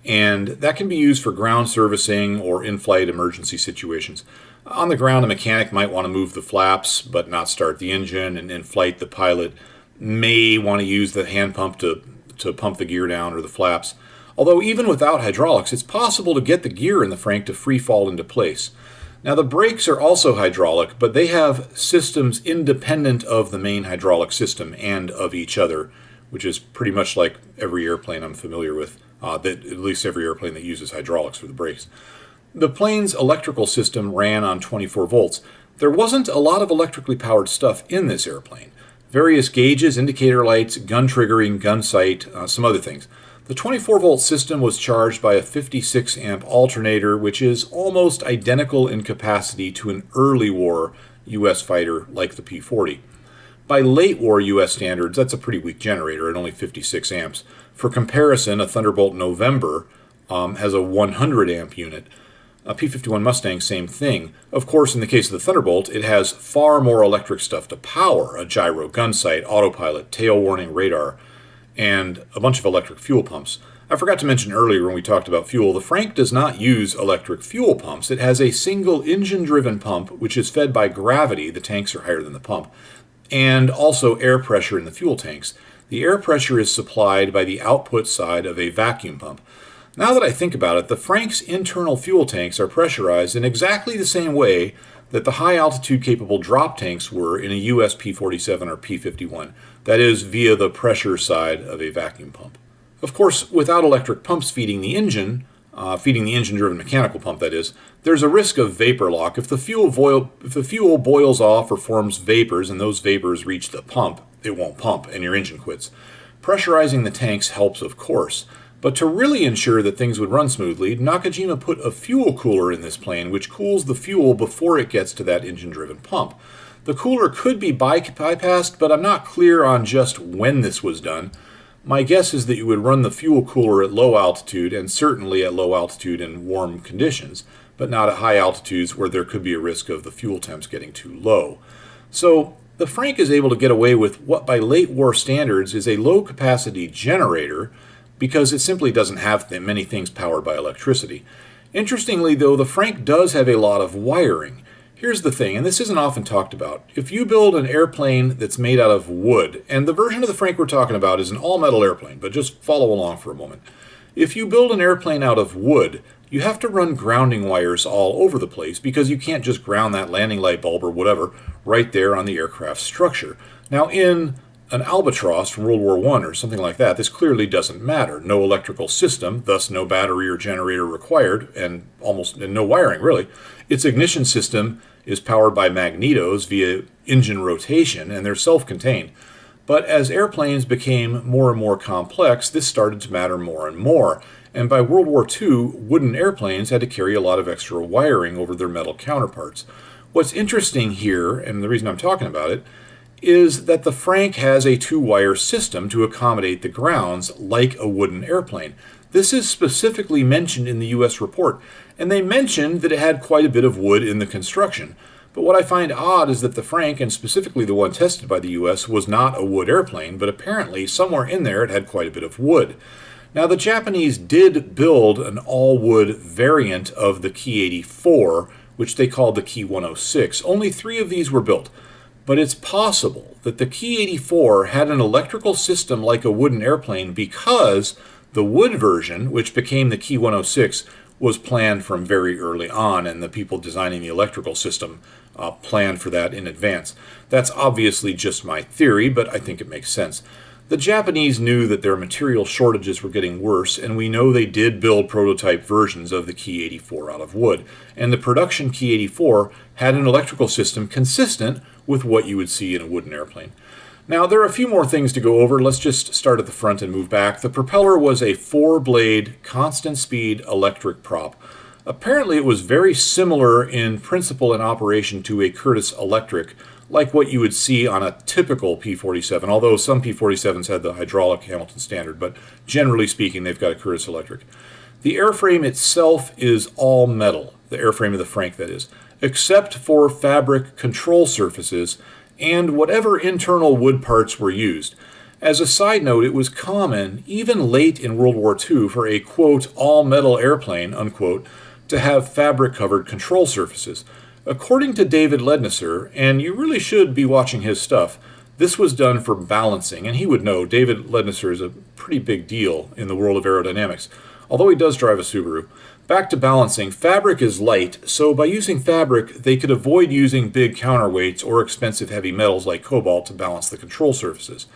and that can be used for ground servicing or in-flight emergency situations. On the ground, a mechanic might want to move the flaps but not start the engine, and in flight, the pilot may want to use the hand pump to pump the gear down or the flaps. Although even without hydraulics, it's possible to get the gear in the Frank to free fall into place. Now, the brakes are also hydraulic, but they have systems independent of the main hydraulic system and of each other, which is pretty much like every airplane I'm familiar with, at least every airplane that uses hydraulics for the brakes. The plane's electrical system ran on 24 volts. There wasn't a lot of electrically powered stuff in this airplane. Various gauges, indicator lights, gun triggering, gun sight, some other things. The 24-volt system was charged by a 56-amp alternator, which is almost identical in capacity to an early war U.S. fighter like the P-40. By late war U.S. standards, that's a pretty weak generator at only 56 amps. For comparison, a Thunderbolt November has a 100-amp unit. A P-51 Mustang, same thing. Of course, in the case of the Thunderbolt, it has far more electric stuff to power: a gyro gun sight, autopilot, tail warning radar, and a bunch of electric fuel pumps. I forgot to mention earlier when we talked about fuel, the Frank does not use electric fuel pumps. It has a single engine-driven pump, which is fed by gravity. The tanks are higher than the pump, and also air pressure in the fuel tanks. The air pressure is supplied by the output side of a vacuum pump. Now that I think about it, the Frank's internal fuel tanks are pressurized in exactly the same way that the high-altitude capable drop tanks were in a US P-47 or P-51, that is, via the pressure side of a vacuum pump. Of course, without electric pumps feeding the engine-driven mechanical pump, that is, there's a risk of vapor lock. If the fuel boils off or forms vapors and those vapors reach the pump, it won't pump and your engine quits. Pressurizing the tanks helps, of course, but to really ensure that things would run smoothly, Nakajima put a fuel cooler in this plane which cools the fuel before it gets to that engine-driven pump. The cooler could be bypassed, but I'm not clear on just when this was done. My guess is that you would run the fuel cooler at low altitude, and certainly at low altitude in warm conditions, but not at high altitudes where there could be a risk of the fuel temps getting too low. So the Frank is able to get away with what by late war standards is a low-capacity generator, because it simply doesn't have many things powered by electricity. Interestingly, though, the Frank does have a lot of wiring. Here's the thing, and this isn't often talked about. If you build an airplane that's made out of wood, and the version of the Frank we're talking about is an all-metal airplane, but just follow along for a moment. If you build an airplane out of wood, you have to run grounding wires all over the place because you can't just ground that landing light bulb or whatever right there on the aircraft structure. Now, in an Albatross from World War I or something like that, this clearly doesn't matter. No electrical system, thus no battery or generator required, and no wiring, really. Its ignition system is powered by magnetos via engine rotation, and they're self-contained. But as airplanes became more and more complex, this started to matter more and more. And by World War II, wooden airplanes had to carry a lot of extra wiring over their metal counterparts. What's interesting here, and the reason I'm talking about it, is that the Frank has a two-wire system to accommodate the grounds like a wooden airplane. This is specifically mentioned in the U.S. report, and they mentioned that it had quite a bit of wood in the construction. But what I find odd is that the Frank, and specifically the one tested by the U.S., was not a wood airplane, but apparently somewhere in there it had quite a bit of wood. Now, the Japanese did build an all-wood variant of the Ki-84, which they called the Ki-106. Only 3 of these were built. But it's possible that the Ki-84 had an electrical system like a wooden airplane because the wood version, which became the Ki-106, was planned from very early on, and the people designing the electrical system planned for that in advance. That's obviously just my theory, but I think it makes sense. The Japanese knew that their material shortages were getting worse, and we know they did build prototype versions of the Ki-84 out of wood, and the production Ki-84 had an electrical system consistent with what you would see in a wooden airplane. Now, there are a few more things to go over. Let's just start at the front and move back. The propeller was a 4-blade, constant-speed electric prop. Apparently, it was very similar in principle and operation to a Curtiss electric, like what you would see on a typical P-47, although some P-47s had the hydraulic Hamilton standard, but generally speaking, they've got a Curtiss electric. The airframe itself is all metal, the airframe of the Frank, that is, except for fabric control surfaces and whatever internal wood parts were used. As a side note, it was common, even late in World War II, for a, quote, all-metal airplane, unquote, to have fabric-covered control surfaces. According to David Lednesser, and you really should be watching his stuff, this was done for balancing, and he would know. David Lednesser is a pretty big deal in the world of aerodynamics, although he does drive a Subaru. Back to balancing, fabric is light, so by using fabric, they could avoid using big counterweights or expensive heavy metals like cobalt to balance the control surfaces.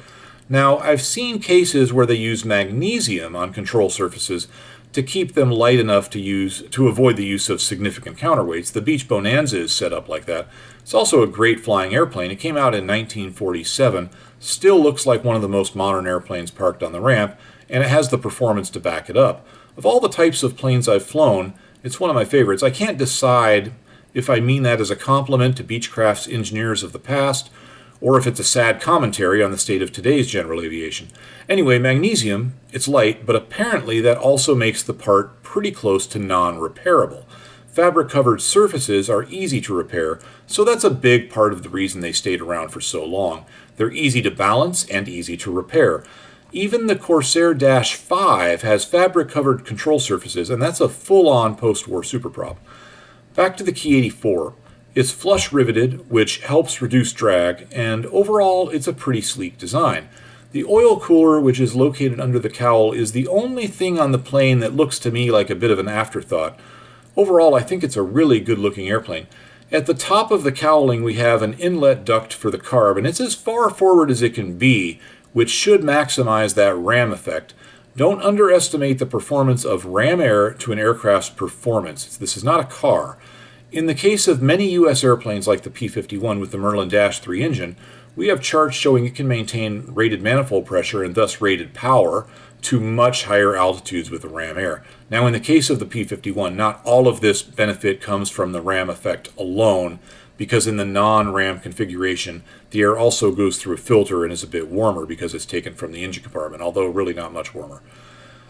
Now, I've seen cases where they use magnesium on control surfaces to keep them light enough to avoid the use of significant counterweights. The Beach Bonanza is set up like that. It's also a great flying airplane. It came out in 1947, still looks like one of the most modern airplanes parked on the ramp, and it has the performance to back it up. Of all the types of planes I've flown, it's one of my favorites. I can't decide if I mean that as a compliment to Beechcraft's engineers of the past, or if it's a sad commentary on the state of today's general aviation. Anyway, magnesium, it's light, but apparently that also makes the part pretty close to non-repairable. Fabric-covered surfaces are easy to repair, so that's a big part of the reason they stayed around for so long. They're easy to balance and easy to repair. Even the Corsair Dash 5 has fabric-covered control surfaces, and that's a full-on post-war superprop. Back to the Ki-84. It's flush riveted, which helps reduce drag, and overall it's a pretty sleek design. The oil cooler, which is located under the cowl, is the only thing on the plane that looks to me like a bit of an afterthought. Overall, I think it's a really good-looking airplane. At the top of the cowling, we have an inlet duct for the carb, and it's as far forward as it can be, which should maximize that ram effect. Don't underestimate the performance of ram air to an aircraft's performance. This is not a car. In the case of many U.S. airplanes like the P-51 with the Merlin Dash 3 engine, we have charts showing it can maintain rated manifold pressure and thus rated power to much higher altitudes with the ram air. Now, in the case of the P-51, not all of this benefit comes from the ram effect alone, because in the non-ram configuration, the air also goes through a filter and is a bit warmer because it's taken from the engine compartment, although really not much warmer.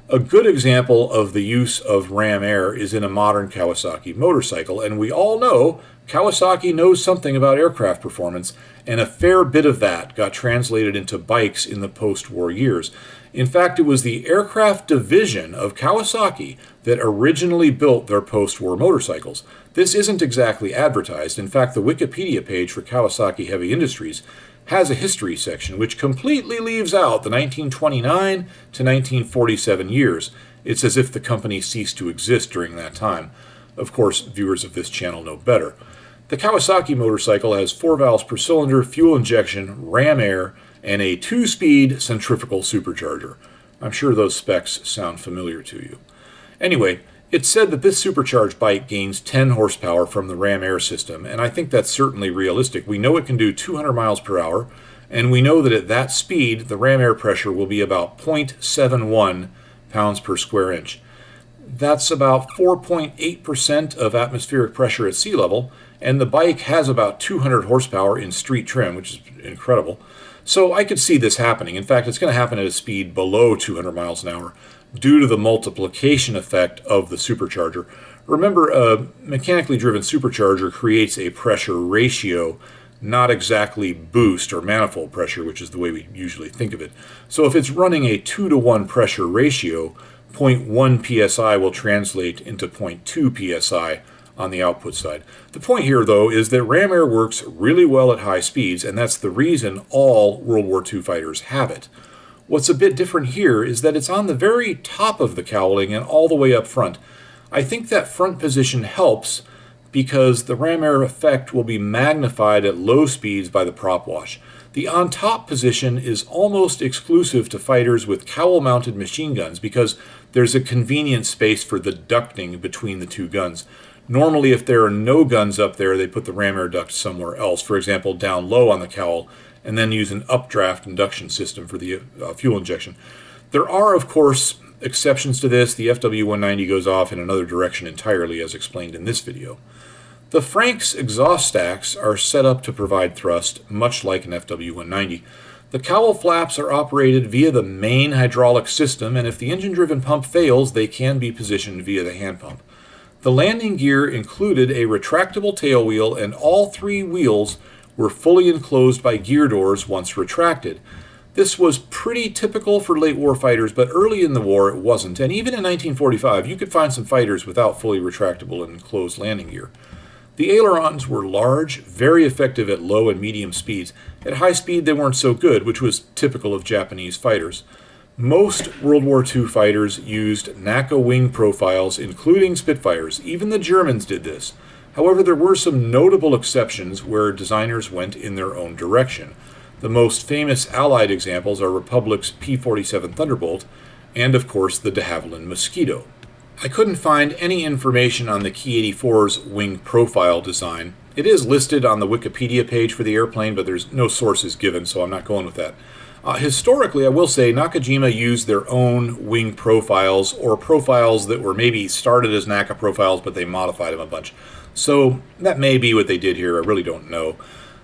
A good example of the use of ram air is in a modern Kawasaki motorcycle, and we all know Kawasaki knows something about aircraft performance, and a fair bit of that got translated into bikes in the post-war years. In fact, it was the aircraft division of Kawasaki that originally built their post-war motorcycles. This isn't exactly advertised. In fact, the Wikipedia page for Kawasaki Heavy Industries has a history section which completely leaves out the 1929 to 1947 years. It's as if the company ceased to exist during that time. Of course, viewers of this channel know better. The Kawasaki motorcycle has 4 valves per cylinder, fuel injection, ram air, and a 2-speed centrifugal supercharger. I'm sure those specs sound familiar to you. Anyway, it's said that this supercharged bike gains 10 horsepower from the ram air system, and I think that's certainly realistic. We know it can do 200 miles per hour, and we know that at that speed, the ram air pressure will be about 0.71 pounds per square inch. That's about 4.8% of atmospheric pressure at sea level, and the bike has about 200 horsepower in street trim, which is incredible. So I could see this happening. In fact, it's going to happen at a speed below 200 miles an hour due to the multiplication effect of the supercharger. Remember, a mechanically driven supercharger creates a pressure ratio, not exactly boost or manifold pressure, which is the way we usually think of it. So if it's running a 2-to-1 pressure ratio, 0.1 psi will translate into 0.2 psi on the output side. The point here, though, is that ram air works really well at high speeds, and that's the reason all World War II fighters have it. What's a bit different here is that it's on the very top of the cowling and all the way up front. I think that front position helps because the ram air effect will be magnified at low speeds by the prop wash. The on-top position is almost exclusive to fighters with cowl-mounted machine guns because there's a convenient space for the ducting between the two guns. Normally, if there are no guns up there, they put the ram air duct somewhere else, for example, down low on the cowl, and then use an updraft induction system for the fuel injection. There are, of course, exceptions to this. The FW-190 goes off in another direction entirely, as explained in this video. The Frank's exhaust stacks are set up to provide thrust, much like an FW-190. The cowl flaps are operated via the main hydraulic system, and if the engine-driven pump fails, they can be positioned via the hand pump. The landing gear included a retractable tail wheel, and all 3 wheels were fully enclosed by gear doors once retracted. This was pretty typical for late war fighters, but early in the war it wasn't, and even in 1945 you could find some fighters without fully retractable and enclosed landing gear. The ailerons were large, very effective at low and medium speeds. At high speed they weren't so good, which was typical of Japanese fighters. Most World War II fighters used NACA wing profiles, including Spitfires. Even the Germans did this. However, there were some notable exceptions where designers went in their own direction. The most famous Allied examples are Republic's P-47 Thunderbolt and, of course, the de Havilland Mosquito. I couldn't find any information on the Ki-84's wing profile design. It is listed on the Wikipedia page for the airplane, but there's no sources given, so I'm not going with that. Historically, I will say, Nakajima used their own wing profiles, or profiles that were maybe started as NACA profiles, but they modified them a bunch. So that may be what they did here, I really don't know.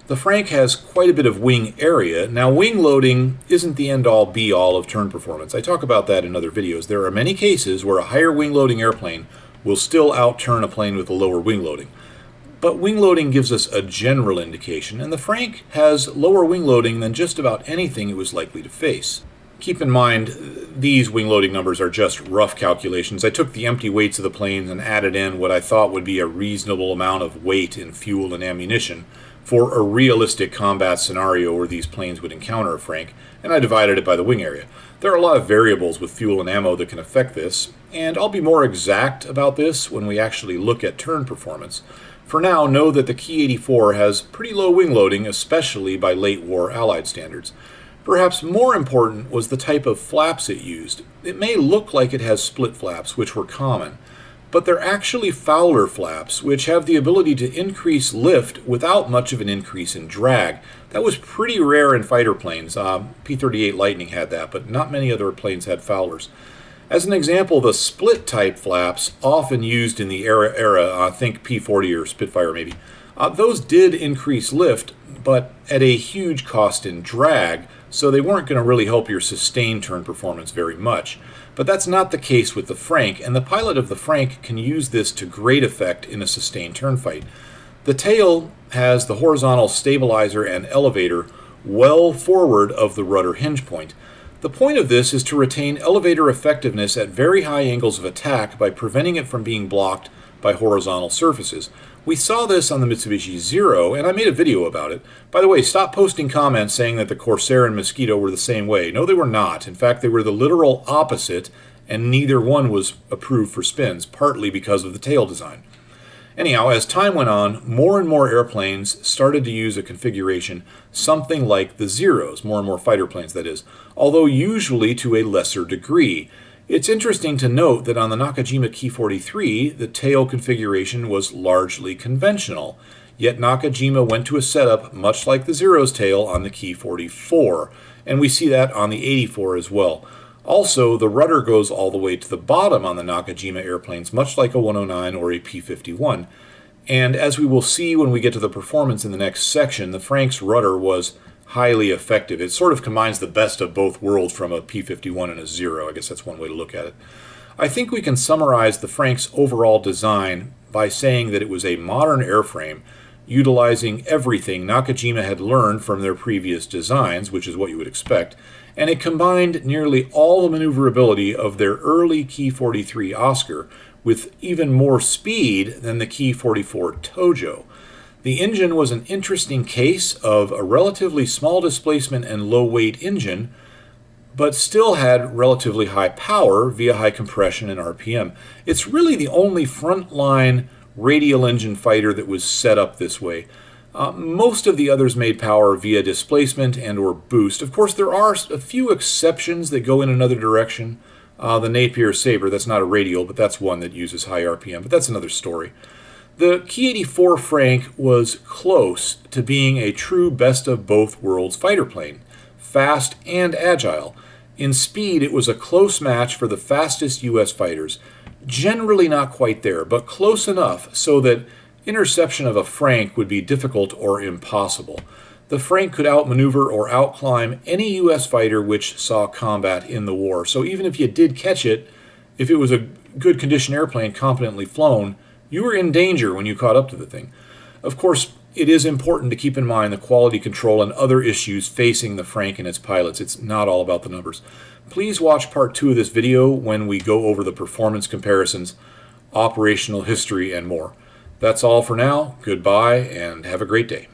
The Frank has quite a bit of wing area. Now, wing loading isn't the end-all, be-all of turn performance. I talk about that in other videos. There are many cases where a higher wing loading airplane will still out-turn a plane with a lower wing loading. But wing loading gives us a general indication, and the Frank has lower wing loading than just about anything it was likely to face. Keep in mind, these wing loading numbers are just rough calculations. I took the empty weights of the planes and added in what I thought would be a reasonable amount of weight in fuel and ammunition, for a realistic combat scenario where these planes would encounter a Frank, and I divided it by the wing area. There are a lot of variables with fuel and ammo that can affect this, and I'll be more exact about this when we actually look at turn performance. For now, know that the Ki-84 has pretty low wing loading, especially by late war Allied standards. Perhaps more important was the type of flaps it used. It may look like it has split flaps, which were common, but they're actually Fowler flaps, which have the ability to increase lift without much of an increase in drag. That was pretty rare in fighter planes. P-38 Lightning had that, but not many other planes had Fowlers. As an example, the split-type flaps, often used in the era, think P-40 or Spitfire maybe, those did increase lift, but at a huge cost in drag, so they weren't going to really help your sustained turn performance very much. But that's not the case with the Frank, and the pilot of the Frank can use this to great effect in a sustained turn fight. The tail has the horizontal stabilizer and elevator well forward of the rudder hinge point. The point of this is to retain elevator effectiveness at very high angles of attack by preventing it from being blocked by horizontal surfaces. We saw this on the Mitsubishi Zero, and I made a video about it. By the way, stop posting comments saying that the Corsair and Mosquito were the same way. No, they were not. In fact, they were the literal opposite, and neither one was approved for spins, partly because of the tail design. Anyhow, as time went on, more and more airplanes started to use a configuration something like the Zeros, more and more fighter planes that is, although usually to a lesser degree. It's interesting to note that on the Nakajima Ki-84, the tail configuration was largely conventional, yet Nakajima went to a setup much like the Zero's tail on the Ki-84, and we see that on the 84 as well. Also, the rudder goes all the way to the bottom on the Nakajima airplanes, much like a 109 or a P-51. And as we will see when we get to the performance in the next section, the Frank's rudder was highly effective. It sort of combines the best of both worlds from a P-51 and a Zero. I guess that's one way to look at it. I think we can summarize the Frank's overall design by saying that it was a modern airframe utilizing everything Nakajima had learned from their previous designs, which is what you would expect, and it combined nearly all the maneuverability of their early Ki-43 Oscar with even more speed than the Ki-44 Tojo. The engine was an interesting case of a relatively small displacement and low weight engine, but still had relatively high power via high compression and RPM. It's really the only frontline radial engine fighter that was set up this way. Most of the others made power via displacement and or boost. Of course, there are a few exceptions that go in another direction. The Napier Sabre, that's not a radial, but that's one that uses high RPM, but that's another story. The Ki-84 Frank was close to being a true best of both worlds fighter plane, fast and agile. In speed, it was a close match for the fastest U.S. fighters. Generally not quite there, but close enough so that interception of a Frank would be difficult or impossible. The Frank could outmaneuver or outclimb any U.S. fighter which saw combat in the war. So even if you did catch it, if it was a good condition airplane competently flown, you were in danger when you caught up to the thing. Of course, it is important to keep in mind the quality control and other issues facing the Frank and its pilots. It's not all about the numbers. Please watch part 2 of this video when we go over the performance comparisons, operational history, and more. That's all for now. Goodbye, and have a great day.